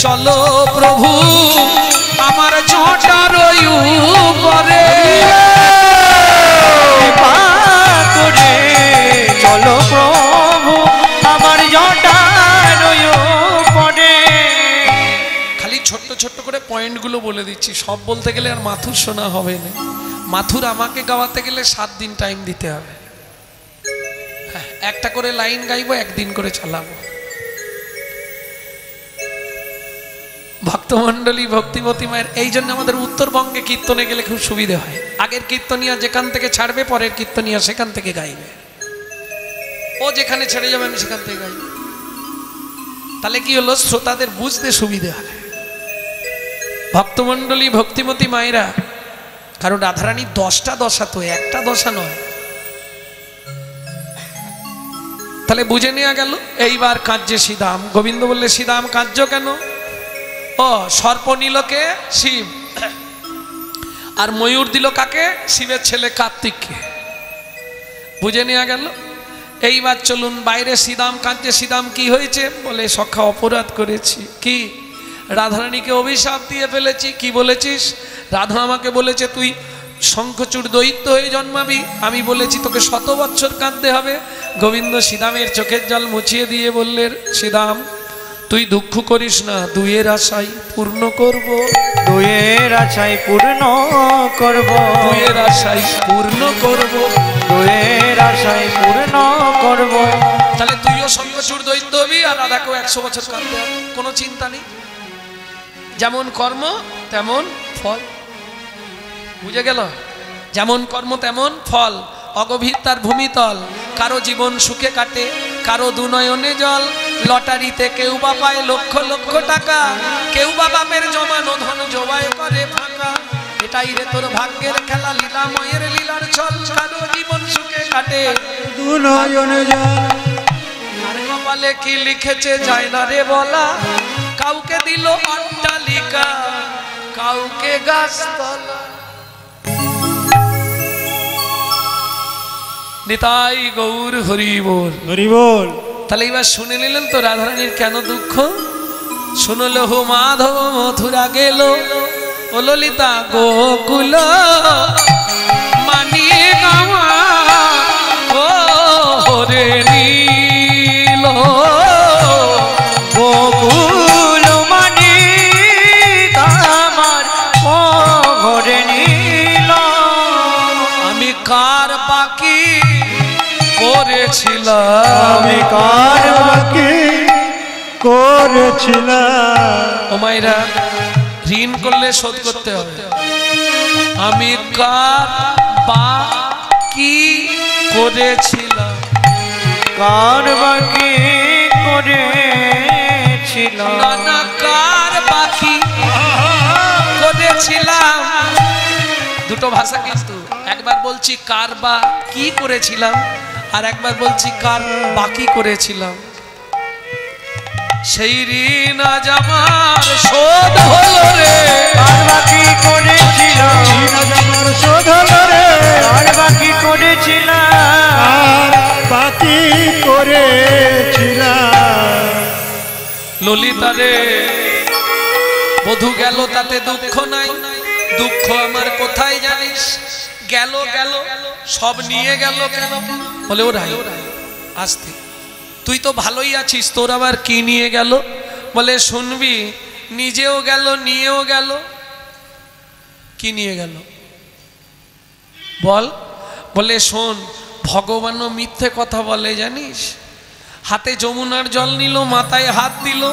চলো প্রভু আমার জটার উপরে, কৃপা করে চলো প্রভু আমার জটার উপরে। খালি ছোট্ট ছোট্ট করে পয়েন্টগুলো বলে দিচ্ছি, সব বলতে গেলে আর মাথুর শোনা হবে না। মাথুর আমাকে গাওয়াতে গেলে 7 দিন টাইম দিতে হবে। হ্যাঁ, একটা করে লাইন গাইবো, 1 দিন করে চালাবো। ভক্তমণ্ডলী ভক্তিমতী মায়ের এই জন্য আমাদের উত্তরবঙ্গে কীর্তনে গেলে খুব সুবিধে হয়। আগের কীর্তনিয়া যেখান থেকে ছাড়বে পরের কীর্তনিয়া সেখান থেকে গাইবে, ও যেখানে ছেড়ে যাবে আমি সেখান থেকে গাইব। তাহলে কি হলো, শ্রোতাদের বুঝতে সুবিধে হয়। ভক্তমণ্ডলী ভক্তিমতী মায়েরা, কারণ রাধারানী 10টা দশা তো, একটা দশা নয়। তাহলে বুঝে নেওয়া গেল। এইবার কাঁদছে শ্রীদাম। গোবিন্দ বললে শ্রীদাম কাঁদছ কেন? ও সর্প নিলকে শিব, আর ময়ূর দিল কাকে? শিবের ছেলে কার্তিককে। বুঝে নেওয়া গেল। এইবার চলুন বাইরে। শ্রীদাম কাঁদছে। শ্রীদাম কি হয়েছে? বলে সখা অপরাধ করেছি। কি? রাধারানীকে অভিশাপ দিয়ে ফেলেছি। কি বলেছিস? রাধা আমাকে বলেছে তুই শঙ্খচূড় দৈত্য হয়ে জন্মাবি। আমি বলেছি তোকে 100 বছর কাঁদতে হবে। গোবিন্দ শ্রীদামের চোখের জল মুছিয়ে দিয়ে বললেন, শ্রীদাম তুই দুঃখ করিস না, দুয়ের আশাই পূর্ণ করব। দুয়ের আশাই পূর্ণ করব, দুয়ের আশাই পূর্ণ করব, দুয়ের আশাই পূর্ণ করব। তাহলে তুইও শঙ্খচূড় দৈত্য হবি আর রাধাকেও 100 বছর কাঁদতে হবে। কোনো চিন্তা নেই। যেমন কর্ম তেমন ফল। বুঝে গেল? যেমন কর্ম তেমন ফল। অগভীর তার ভূমিতল। কারো জীবন সুখে কাটে, কারো দুনয়নে জল। লটারিতে কেউ বা পায় লক্ষ লক্ষ টাকা, কেউ বা বাপের জমানো ধন জবায় করে ফাঁকা। এটাই রে তোর ভাগ্যের খেলা, লীলাময়ের লীলার ছল। কারো জীবন সুখে কাটে, দুনয়নে জল। আর কপালে কি লিখেছে যায় না রে বলা। কাউকে দিল অট্টালিকা, কাউকে গাছতলা। নিতাই গৌর হরি বল, হরি বল। তাহলে এবার শুনে নিলেন তো রাধারানীর কেন দুঃখ। শুনলো হো মাধব মথুরা গেল, ও ললিতা গোকুল মানিয়ে গাওয়া ও হরে নীল। গোকুল মানি আমার ঘরে নীল। আমি কার বাকি করেছিলাম, আমি কার বাকি করেছিলাম। ও মায়েরা ঋণ করলে শোধ করতে হবে। আমি কার বাকি করেছিলাম, কার বাকি করেছিলাম। নানা কার বাকি করেছিলাম। দুটো ভাষা কিন্তু, একবার বলছি কার বা কি করেছিলাম, আর একবার বলছি কার বাকি করেছিলাম। সেই ঋণ আজ আমার শোধ হলো রে। কার বাকি করেছিলাম, আমার শোধ হলো রে। কার বাকি করেছিলাম, আর বাকি করেছিলাম। ললিতা রে বধূ গেল তাতে দুঃখ নাই। দুঃখ আমার কোথায় জানিস? গেল গেল সব নিয়ে গেল কেন? বলে ও রাই আসতে, তুই তো ভালোই আছিস, তোর আবার কি নিয়ে গেল? বলে শুনবি, নিজেও গেল নিয়েও গেল। কি নিয়ে গেল বল? বলে শোন, ভগবানও মিথ্যে কথা বলে জানিস। হাতে যমুনার জল নিল, মাথায় হাত দিল,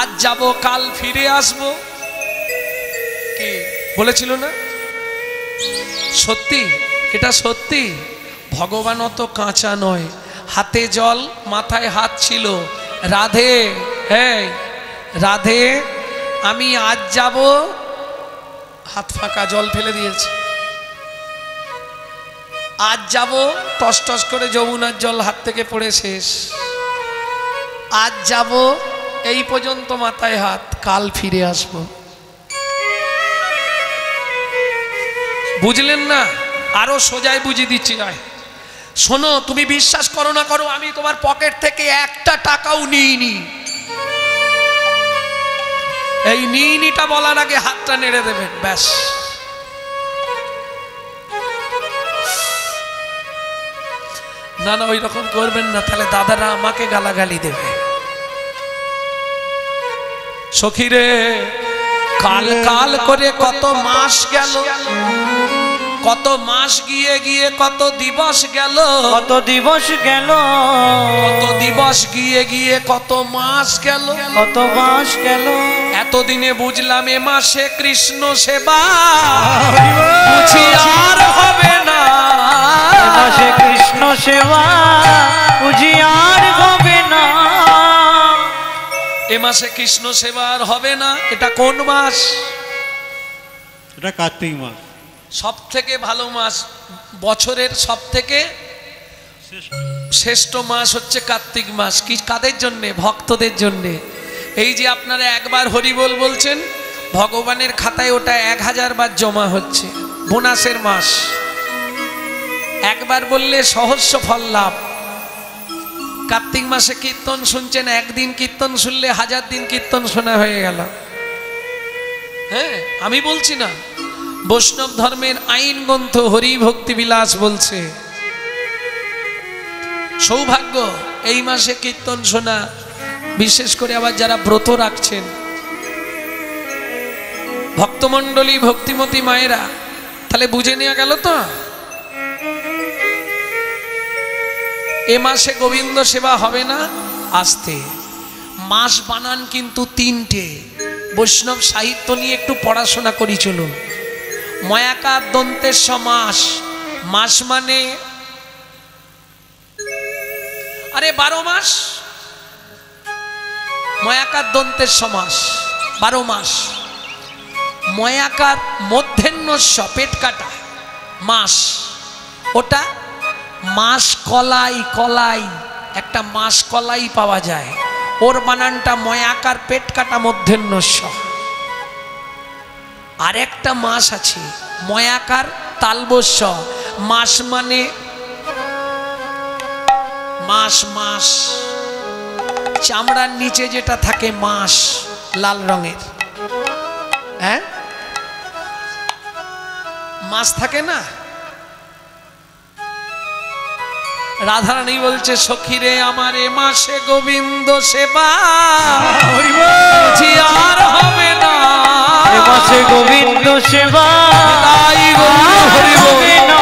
আজ যাব কাল ফিরে আসবো। কি বলেছিল না? সত্যি, এটা সত্যি। ভগবান অত কাঁচা নয়। হাতে জল মাথায় হাত ছিল। রাধে, হ্যাঁ রাধে, আমি আজ যাব, হাত ফাঁকা, জল ফেলে দিয়েছে। আজ যাব, টস টস করে যমুনার জল হাত থেকে পড়ে শেষ। আজ যাব, এই পর্যন্ত মাথায় হাত, কাল ফিরে আসবো। বুঝলেন না? আরো সোজায় বুঝিয়ে দিচ্ছি। যায় শোনো, তুমি বিশ্বাস করো না করো, আমি তোমার পকেট থেকে একটা টাকাও নিইনি। এই নিইনিটা বলার আগে হাতটা নেড়ে দেবেন, ব্যাস। না না, ওই রকম করবেন না, তাহলে দাদারা আমাকে গালাগালি দেবে। সখীরে, কাল কাল করে কত মাস গেল, কত মাস গিয়ে গিয়ে কত দিবস গেল, কত দিবস গেল, কত দিবস গিয়ে গিয়ে কত মাস গেল, কত মাস গেল। এতদিনে বুঝলাম এ মাসে কৃষ্ণ সেবা বুঝি আর হবে না। এ মাসে কৃষ্ণ সেবা বুঝি আর হবে না। এ মাসে কৃষ্ণ সেবা আর হবে না। এটা কোন মাস? এটা কার্তিক মাস, সব থেকে ভালো মাস, বছরের সব থেকে শ্রেষ্ঠ মাস হচ্ছে কার্তিক মাস। কি কাদের জন্যে? ভক্তদের জন্যে। এই যে আপনারা একবার হরিবোল বলছেন, ভগবানের খাতায় ওটা 1000 বার জমা হচ্ছে। বোনাসের মাস, একবার বললে সহস্র ফল লাভ। কার্তিক মাসে কীর্তন শুনছেন, একদিন কীর্তন শুনলে 1000 দিন কীর্তন শোনা হয়ে গেল। হ্যাঁ, আমি বলছি না, বৈষ্ণব ধর্মের আইন গ্রন্থ হরি ভক্তি বিলাস বলছে। সৌভাগ্য এই মাসে কীর্তন শোনা, বিশেষ করে আবার যারা ব্রত রাখছেন, ভক্তমণ্ডলী ভক্তিমতী মায়েরা, তাহলে বুঝে নেওয়া গেল তো। এ মাসে গোবিন্দ সেবা হবে না। আসতে মাস বানান কিন্তু 3টে। বৈষ্ণব সাহিত্য নিয়ে একটু পড়াশোনা করি চলুন। ময়াকার দন্তের সমাস, মাস মানে আরে 12 মাস। ময়াকার দন্তের সমাস 12 মাস। ময়াকার মধ্যাহ্নস্য পেট কাটা মাস, ওটা মাস কলাই। কলাই একটা মাস কলাই পাওয়া যায়, ওর বানানটা ময়াকার পেট কাটা মধ্যাহ্নস্য। আর একটা মাস আছে ময়াকার তালবস্য। মাস মানে মাস, মাস চামড়ার নিচে যেটা থাকে মাস, লাল রঙের, হ্যাঁ মাস থাকে না। রাধারানী বলছে, সখীরে আমার এ মাসে গোবিন্দ সেবা বুঝি আর হবে না। এ মাসে গোবিন্দ সেবা তাই হবে না।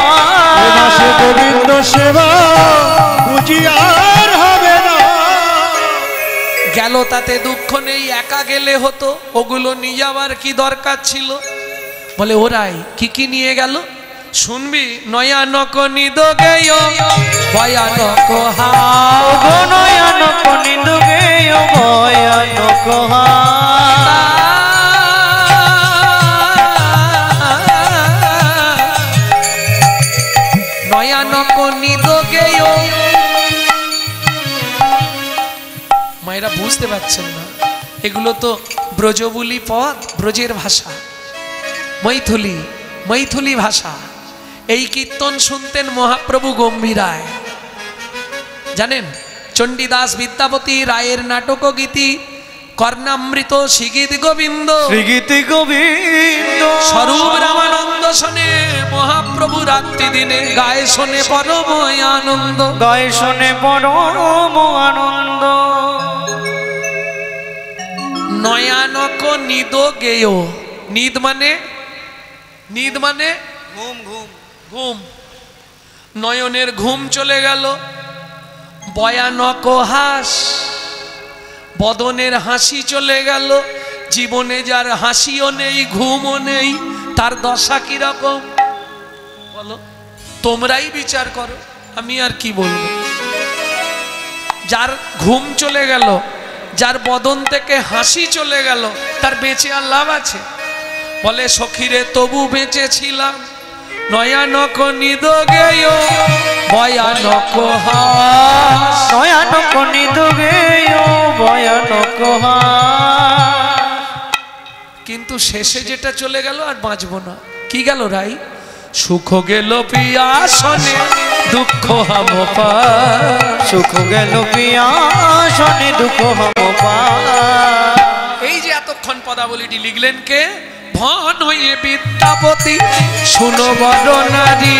এ মাসে গোবিন্দ সেবা বুঝি আর হবে না। গেল তাতে দুঃখ নেই, একা গেলে হতো, ওগুলো নিয়ে যাওয়ার কি দরকার ছিল? বলে ওরাই কি কি নিয়ে গেল শুনবি। নয়ানক নিদ গেয় ভয়ানক হা, নয়ানক নিদ গেয় ভয়ানক হা। নয়ানক নিদ গেয়। মায়েরা বুঝতে পারছেন না, এগুলো তো ব্রজবুলি পদ, ব্রজের ভাষা, মৈথিলি, মৈথিলি ভাষা। এই কীর্তন শুনতেন মহাপ্রভু গম্ভীরায়, জানেন? চণ্ডীদাস বিদ্যাপতি রায়ের নাটক গীতি, কর্ণামৃত শ্রীগীত গোবিন্দ, শ্রীগীত গোবিন্দ, স্বরূপ রামানন্দ শোনে মহাপ্রভু রাত্রি দিনে গায়ে শোনে পরম আনন্দ, গায়ে শোনে পরম আনন্দ। নয়ানক নিদ গেয়। নিদ মানে, নিদ মানে ঘুম, ঘুম, ঘুম। নয়নের ঘুম চলে গেল। ভয়ানক হাস, বদনের হাসি চলে গেল। জীবনে যার হাসিও নেই ঘুমও নেই, তার দশা কিরকম বলো? তোমরাই বিচার করো, আমি আর কি বলবো। যার ঘুম চলে গেল, যার বদন থেকে হাসি চলে গেল, তার বেঁচে আর লাভ আছে? বলে সখীরে তবু বেঁচে ছিলাম। নয়ানক নিদ গেয় ভয়ানক হাস, নয়ানক নিদ গেয় ভয়ানক হা। কিন্তু শেষে যেটা চলে গেল আর বাঁচবো না। কি গেল রাই? সুখ গেল পিয়াসনে দুঃখ হাম পা সুখ গেল পিয়াসনে দুঃখ হাম পা। এই যে এতক্ষণ পদাবলীটি লিখলেন কে? ভন হয়ে বিদ্যাপতি শুনো বড় নারী,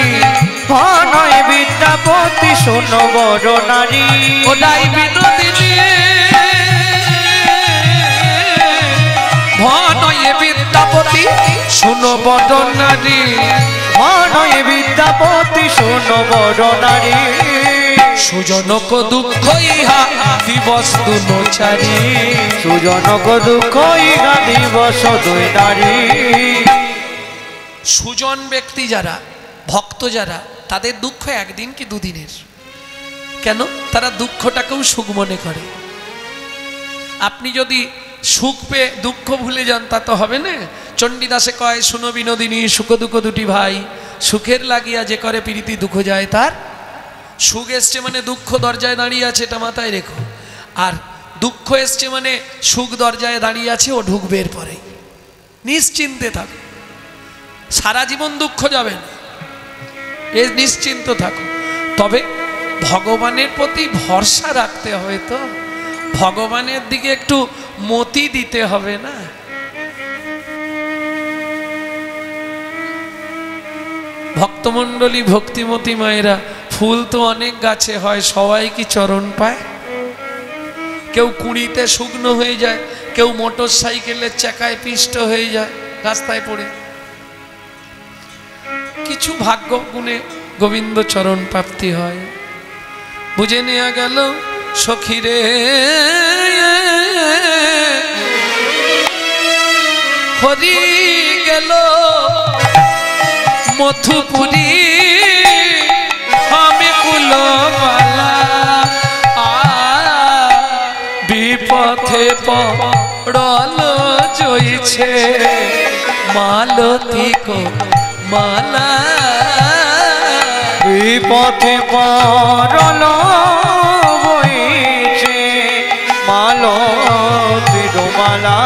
নয় বিদ্যাপতি শোনো বড় নারী, ওটাই বিনোদিনী। ভন হয়ে বিদ্যাপতি শুনো বড় নারী, নয় বিদ্যাপতি শোনো বড় নারী, সুজনক দুঃখ ইহা দিবস দুচারি, সুজনক দুঃখ ইহা দিবস দুই নারী। সুজন ব্যক্তি যারা, ভক্ত যারা, তাদের দুঃখ একদিন কি দুদিনের। কেন? তারা দুঃখটাকেও সুখ মনে করে। আপনি যদি সুখ পেয়ে দুঃখ ভুলে যান তা তো হবে না। চণ্ডীদাসে কয়, শুনো বিনোদিনী সুখ দুঃখ দুটি ভাই, সুখের লাগিয়া যে করে প্রীতি দুঃখ যায় তার। সুখ এসছে মানে দুঃখ দরজায় দাঁড়িয়ে আছে, এটা মাথায় রেখো। আর দুঃখ এসছে মানে সুখ দরজায় দাঁড়িয়ে আছে, ও ঢুকবে এরপরে। নিশ্চিন্তে থাকো, সারা জীবন দুঃখ যাবে না, এ নিশ্চিন্ত থাকো। তবে ভগবানের প্রতি ভরসা রাখতে হবে, তো ভগবানের দিকে একটু মতি দিতে হবে না। ভক্তমণ্ডলী, ভক্তিমতী মায়েরা, ফুল তো অনেক গাছে হয়, সবাই কি চরণ পায়? কেউ কুঁড়িতে শুকনো হয়ে যায়, কেউ মোটর সাইকেলের চাকায় পিষ্ট হয়ে যায় রাস্তায় পড়ে। কিছু ভাগ্য গুণে গোবিন্দ চরণ প্রাপ্তি হয়। বুঝে নেওয়া গেল সখীরে হরি গেল মথুপুরী, আমি কুলবালা বিপথে পড়ল জইছে মালতী কো মালা, বিপথে পড়ল বইছে মালতীর মালা।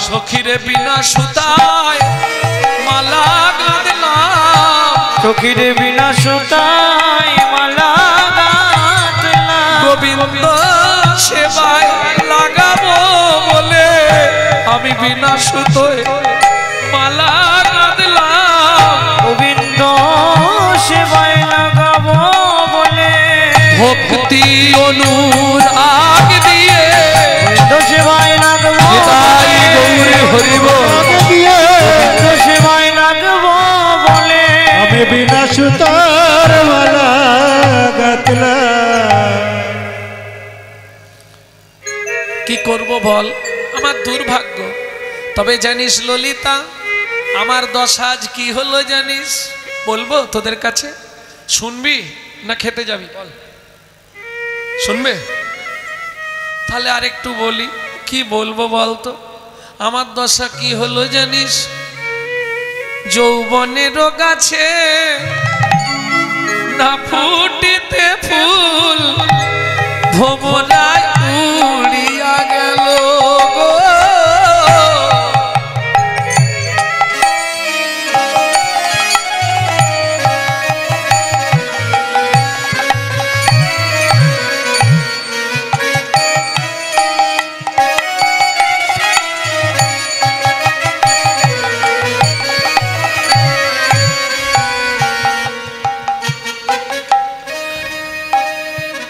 সখীরে বিনা সুতায় মালা গাঁথলাম, সখীর বিনা সুতায় মালা গাঁথলাম, গোবিন্দ সেবায় লাগাবো বলে আমি বিনা সুতোয় মালা গাঁথলাম, গোবিন্দ সেবায় লাগাবো বলে ভক্তি অনুরাগ দিয়ে গোবিন্দ সেবায় লাগবো নিতাই গৌরী হরিব, গোবিন্দ সেবায় লাগবো বলে আমি বিনা সুতার মালা গাঁথলাম। কি করব বল, আমার দুর্ভাগ্য। তবে জানিস ললিতা, আমার দশা আজ কি হলো জানিস? বলবো তোদের কাছে? শুনবি না খেতে যাবি? বল, শুনবে? তাহলে আরেকটু বলি। কি বলবো বলতো? আমার দশা কি হলো জানিস? যৌবনের গাছে না ফুটিতে ফুল, ভোমরায় উড়িয়া গেল গো।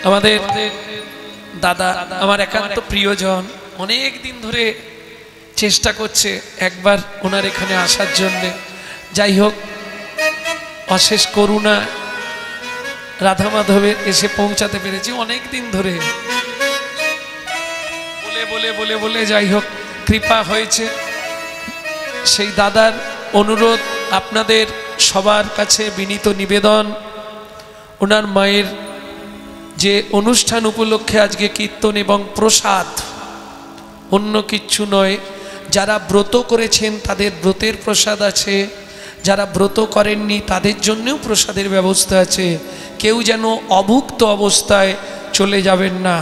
আমাদের দাদা, আমার একান্ত প্রিয়জন, অনেক দিন ধরে চেষ্টা করছে একবার ওনার এখানে আসার জন্যে। যাই হোক, অশেষ করুণা রাধা মাধবে এসে পৌঁছাতে পেরেছি। অনেক দিন ধরে বলে বলে বলে বলে যাই হোক কৃপা হয়েছে। সেই দাদার অনুরোধ, আপনাদের সবার কাছে বিনীত নিবেদন, ওনার মায়ের যে অনুষ্ঠান উপলক্ষে আজকে কীর্তন এবং প্রসাদ, অন্য কিচ্ছু নয়। যারা ব্রত করেছেন তাদের ব্রতের প্রসাদ আছে, যারা ব্রত করেননি তাদের জন্যও প্রসাদের ব্যবস্থা আছে। কেউ যেন অভুক্ত অবস্থায় চলে যাবেন না,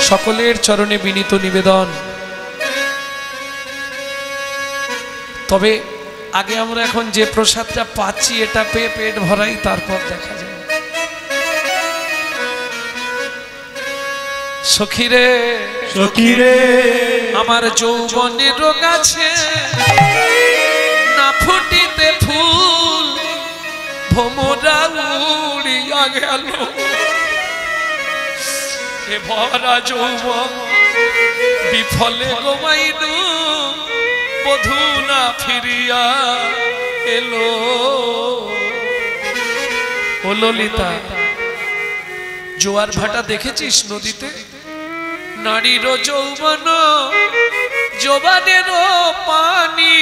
সকলের চরণে বিনীত নিবেদন। তবে আগে আমরা এখন যে প্রসাদটা পাচ্ছি এটা পেয়ে পেট ভরাই, তারপর দেখা যাবে। সখীরে সখীরে আমার যৌবনের রোগ আছে, না ফুটিতে ফুল ভোমরা উড়িয়া গেল। এ ভরা যৌবন বিফলে গোমাইল, বধূ না ফিরিয়া এলো। ও ললিতা, জোয়ার ভাটা দেখেছিস নদীতে? নারীর যৌবন জোবানেরও পানি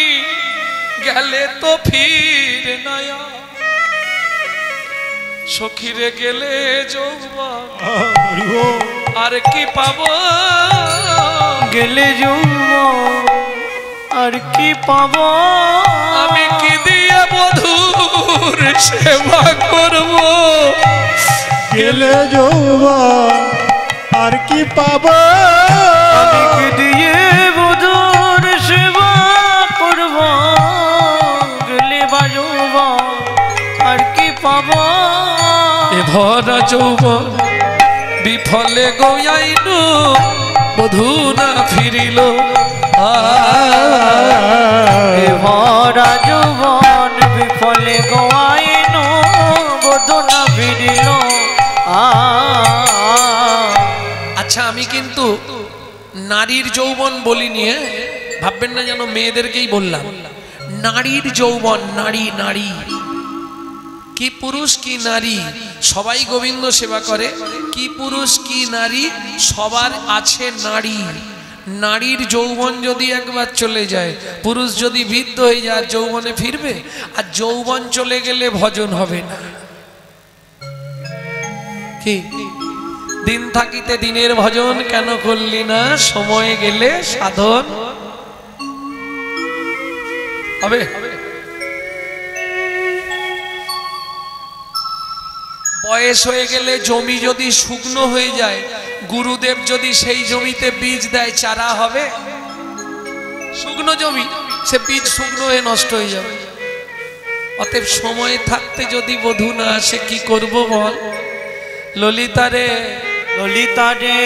গেলে তো ফির নয়া। সখীরে গেলে যৌবন আর কি পাবো? গেলে যৌবন আর কি পাবো? আমি কি দিয়ে বধূর সেবা করব? গেলে যৌবন আর কি পাবো? আমি কি দিয়ে বধূর সেবা করব? গেলে বা যৌবন আর কি পাবো? এ ভরা যৌবন বিফলে গয়াইল, বধূ না ফিরিল। এ ভরা যৌবন বিফলে গোয়াইন, বধূ না ফিরিল। আচ্ছা, আমি কিন্তু নারীর যৌবন বলিনি, ভাববেন না যেন মেয়েদেরকেই বললাম। নারীর যৌবন, নারী নারী, কি পুরুষ কি নারী সবাই গোবিন্দ সেবা করে। কি পুরুষ কি নারী সবার আছে নারী। নারীর যৌবন যদি একবার চলে যায়, পুরুষ যদি বৃদ্ধ হয়ে যায়, যৌবনে ফিরবে? আর যৌবন চলে গেলে ভজন হবে না। কি দিন থাকিতে দিনের ভজন কেন করলি না? সময় গেলে সাধন হবে। বয়স হয়ে গেলে জমি যদি শুকনো হয়ে যায়, গুরুদেব যদি সেই জমিতে বীজ দেয়, চারা হবে? শুকনো জমি, সে বীজ শুকনো হয়ে নষ্ট হয়ে যাবে। অতএব সময় থাকতে যদি বধূ না আসে কি করব বল? ললিতা রে, ললিতা রে,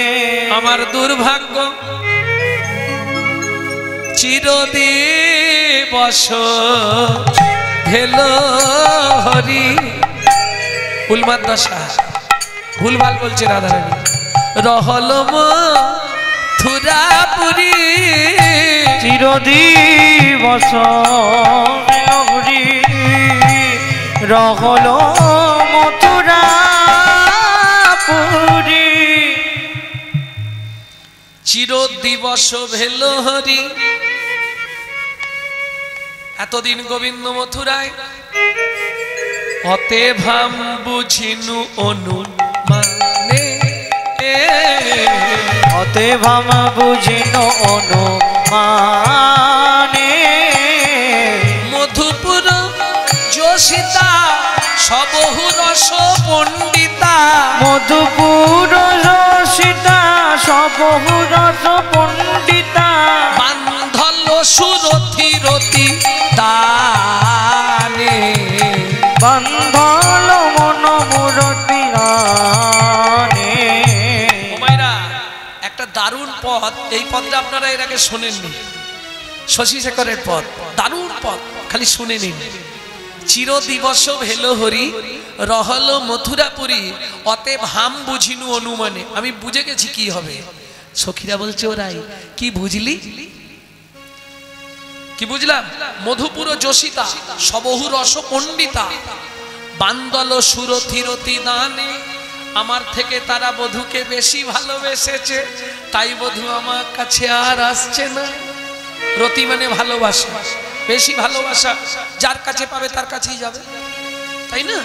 আমার দুর্ভাগ্য চিরদিবস ভেল হরি। উলমাদ দশা ভুলভাল বলছে রাধারানী। রহল মথুরাপুরী, চিরদিবস হরি। রহল মথুরাপুরী, চিরদিবস ভেল হরি। এতদিন গোবিন্দ মথুরায়, অতে ভাম বুঝিনু অনুমানে। অতে ভাম বুঝিন অনুমানে। মধুপুর যোশিতা সবহু রস পণ্ডিতা। মধুপুর রসিতা সবহু রস পণ্ডিতা। বান্ধল সুরথি রতি দানে। বান্ধল মন মূরতি রানে। একটা দারুণ পদ, এই পদটা আপনারা এর আগে শোনেননি। শশী শেখরের পদ, দারুণ পদ, খালি শুনে নিন। চিরদিবস ভেল হরি, রহল মথুরাপুরী। অতএব হাম বুঝিনু অনুমানে, আমি বুঝে গেছি কি হবে। সখীরা বলছে, ওরাই কি বুঝলি? কি বুঝলাম? মধুপুর যোশিতা সবহু রস পণ্ডিতা। বান্দল সুরথিরতি দানে। আমার থেকে তারা বধূকে বেশি ভালোবেসেছে, তাই বধূ আমার কাছে আর আসছে না। রতি মানে ভালোবাসা, বেশি ভালোবাসা। যার কাছে পাবে তার কাছেই যাবে, তাই না?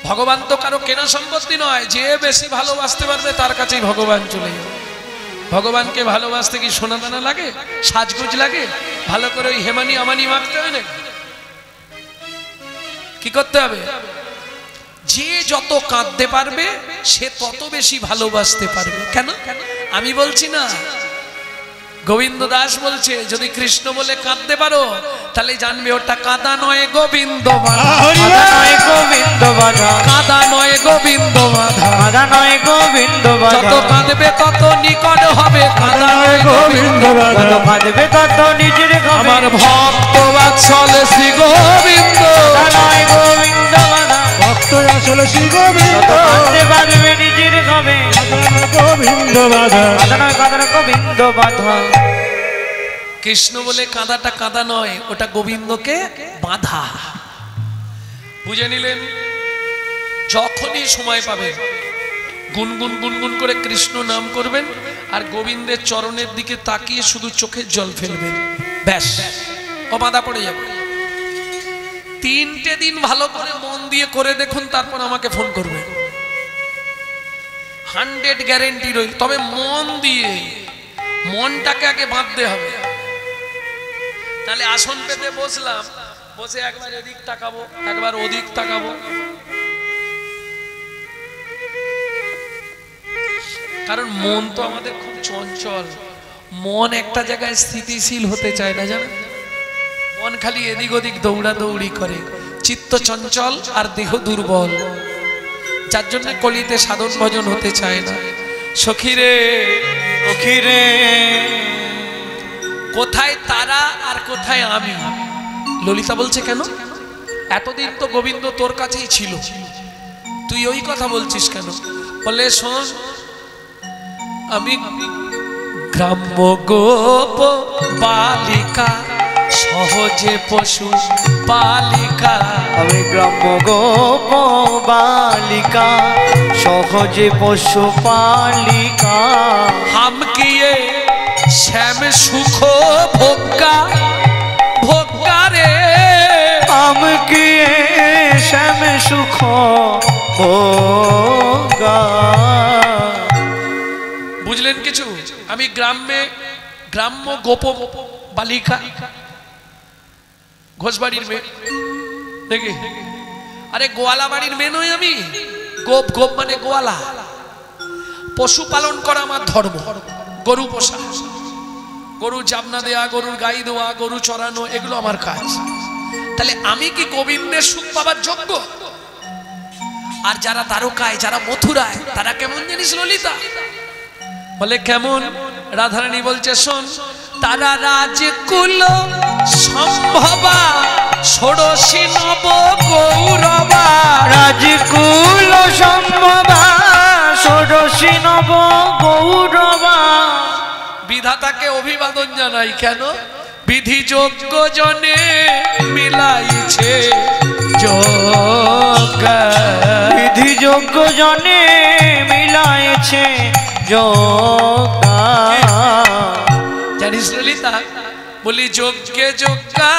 ভগবান তো কারো কেনা সম্পত্তি নয়, যে বেশি ভালোবাসতে পারবে তার কাছেই ভগবান চলে যাবে। ভগবানকে ভালোবাসতে কি সোনা দানা লাগে, সাজগোজ লাগে? ভালো করে ওই হেমানি আমানি মাখতে হয় না? কি করতে হবে? যে যত কাঁদতে পারবে সে তত বেশি ভালোবাসতে পারবে। কেন? আমি বলছি না, গোবিন্দ দাস বলছে যদি কৃষ্ণ বলে কাঁদতে পারো তাহলে জানবে ওটা কাঁদা নয় গোবিন্দ বাধা। কাদা নয় গোবিন্দ বাধা, কাঁদা নয় গোবিন্দ বাধা। কাদা নয় গোবিন্দ বাধা, যত কাঁদবে তত নিকট হবে কাঁদা নয় গোবিন্দ বাধা। যত কাঁদবে তত নিজের হবে। আমার ভক্ত বাৎসল শ্রী গোবিন্দ। কাদা নয় গোবিন্দ বাধা, ভক্ত আসলে শ্রী গোবিন্দ। যত কাঁদতে পারবে নিজের হবে। গোবিন্দ বাধা। কাদা নয় গোবিন্দ বাধা। কৃষ্ণ বলে কাঁদাটা কাঁদা নয়, ওটা গোবিন্দকে বাঁধা। বুঝে নিলেন? যখনই সময় পাবেন গুনগুন গুনগুন করে কৃষ্ণ নাম করবেন আর গোবিন্দের চরণের দিকে তাকিয়ে শুধু চোখের জল ফেলবেন, ব্যাস ও বাঁধা পড়ে যাবে। 3টে দিন ভালো করে মন দিয়ে করে দেখুন, তারপর আমাকে ফোন করবেন। 100 গ্যারেন্টি রইল। তবে মন দিয়ে, মনটাকে আগে বাঁধতে হবে। তাহলে আসন পেতে বসলাম, বসে একবার এদিক তাকাবো একবার ওদিক তাকাবো, কারণ মন তো আমাদের খুব চঞ্চল। মন একটা জায়গায় স্থিতিশীল হতে চায় না, জানেন? মন খালি এদিক ওদিক দৌড়াদৌড়ি করে, চিত্ত চঞ্চল আর দেহ দুর্বল, যার জন্য কলিতে সাধন ভজন হতে চায় না। সখীরে সখীরে কোথায় তারা আর কোথায় আমি? ললিতা বলছে কেন? এতদিন তো গোবিন্দ তোর কাছেই ছিল, তুই ওই কথা বলছিস কেন? বলে শোন, আমি গ্রাম্য গোপ বালিকা, সহজে পশু বালিকা। আমি গ্রাম্য গোপ বালিকা, সহজে পশু পালিকা। হাম কিয়ে শ্যাম সুখ ভোগা ভোগা রে। আম কি শ্যাম সুখ ভোগা। বুঝলেন কিছু? আমি গ্রাম্য গোপ বালিকা, ঘোষবাড়ির মেয়ে দেখি। আরে গোয়ালা বাড়ির মেয়ে নই আমি। গোপ গোপ মানে গোয়ালা। পশু পালন করা আমার ধর্ম। গরু পোষা, গরু জাবনা দেয়া, গরুর গাই দেওয়া, গরু চড়ানো, এগুলো আমার কাজ। তাহলে আমি কি গোবিন্দের সুখ পাবার যোগ্য? আর যারা দ্বারকায়, যারা মথুরায়, তারা কেমন জানিস ললিতা? বলে কেমন? রাধারানী বলছে শোন, তারা রাজকুল সম্ভবা, ষোড়শী নব গৌরবা। রাজকুল সম্ভবা, ষোড়শী নব গৌরবা। বিধাতাকে অভিবাদন জানাই। কেন? বিধি যোগ্য জনে মিলাইছে যোগ। বিধি যোগ্য জনে মিলাইছে যোগ। জানিস ললিতা? বলি যোগ্যে যোগ্যা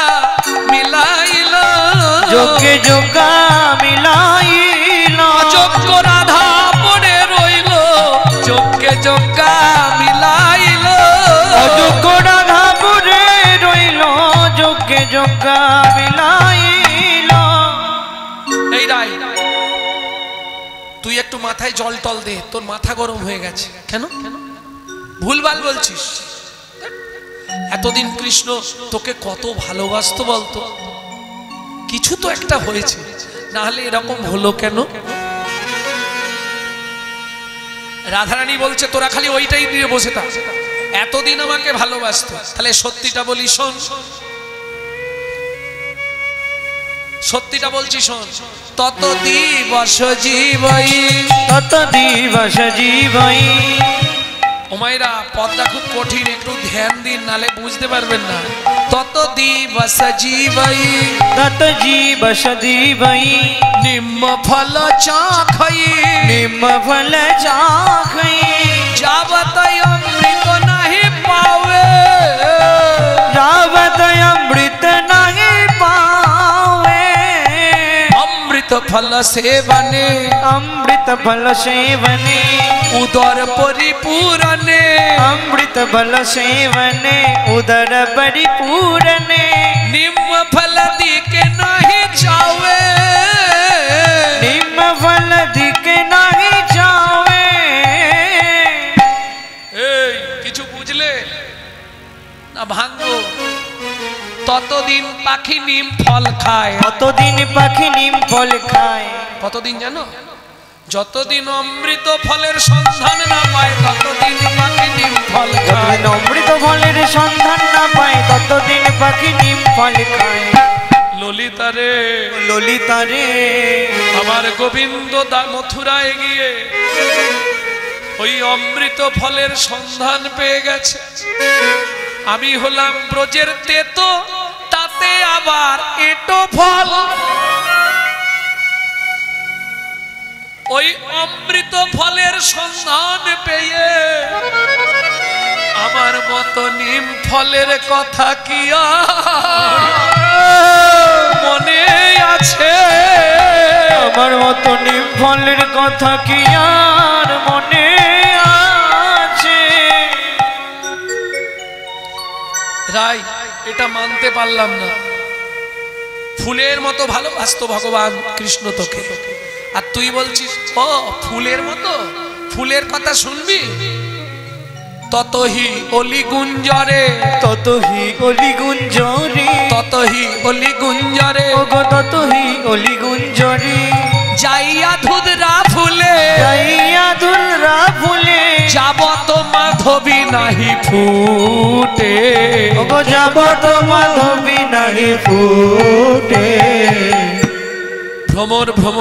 মিলাইল, যোগ্যে যোগ্যা মিলাইল। অযোগ্য রাধা পড়ে রইল, যোগ্যে যোগ্যা মিলাইল। অযোগ্য রাধা পড়ে রইল, যোগ্যে যোগ্যা মিলাইল। এই রাই, তুই একটু মাথায় জল টল দে, তোর মাথা গরম হয়ে গেছে। কেন? ভুলভাল বলছিস। এতদিন কৃষ্ণ তোকে কত ভালোবাসতো বলতো? কিছু তো একটা হয়েছে, না হলে এরকম হলো কেন? রাধারানী বলছে তোরা খালি ওইটাই দিয়ে বসে থাক, এতদিন আমাকে ভালোবাসতো। তাহলে সত্যিটা বলি শোন, সত্যিটা বলছি শোন। তত দিবস জীবই, তত দিবস জীবই। ও মায়েরা, পদটা খুব কঠিন, একটু ধ্যান দিন, নালে বুঝতে পারবেন না। তত দিবস জীবই, তত জীবস জীবই। নিম্ন ফল চাখই, নিম্ন ফল চাখই। যাবত অমৃত নাহি পাবে, যাবত অমৃত নাহি পাবে। অমৃত ফল সেবনে, অমৃত ফল সেবনে। উদর পরিপূরণে, অমৃত ফল সেবনে। উদর পরিপূরণে। নিম্ন ফল দিকে নাহি যাবে, নিম্ন ফল দিকে নাহি যাবে। এই কিছু বুঝলে? ততদিন পাখি নিম ফল খায়। কতদিন পাখি নিম ফল খায়। কতদিন জানো? যতদিন অমৃত ফলের সন্ধান না পায় ততদিন পাখি নিম ফল খায়। যতদিন অমৃত ফলের সন্ধান না পায় ততদিন পাখি নিম ফল খায়। ললিতা রে, ললিতা রে, আমার গোবিন্দ মথুরায় গিয়ে ওই অমৃত ফলের সন্ধান পেয়ে গেছে। আমি হলাম ব্রজের তেতো, তাতে আবার এটো ফল। ওই অমৃত ফলের সন্ধান পেয়ে আমার মতো নিম ফলের কথা কি মনে আছে? আমার মতো নিম ফলের কথা কি আর মনে আছে? রাই, এটা মানতে পারলাম না। ফুলের মতো ভালোবাসতো ভগবান কৃষ্ণ তোকে, আর তুই বলছিস ও ফুলের মতো। ফুলের কথা শুনবি? ততহি অলি গুঞ্জরে, ততহি অলি গুঞ্জরে, ততহি অলি গুঞ্জরে, ওগো ততহি অলি গুঞ্জরে, যাইয়া ধুধরা ফুলে, যাইয়া ধুধরা ফুলে, যাবত মাধবী নাহি ফুটে, ওগো যাবত মাধবী নাহি ফুটে। ভ্রমর ভ্রমর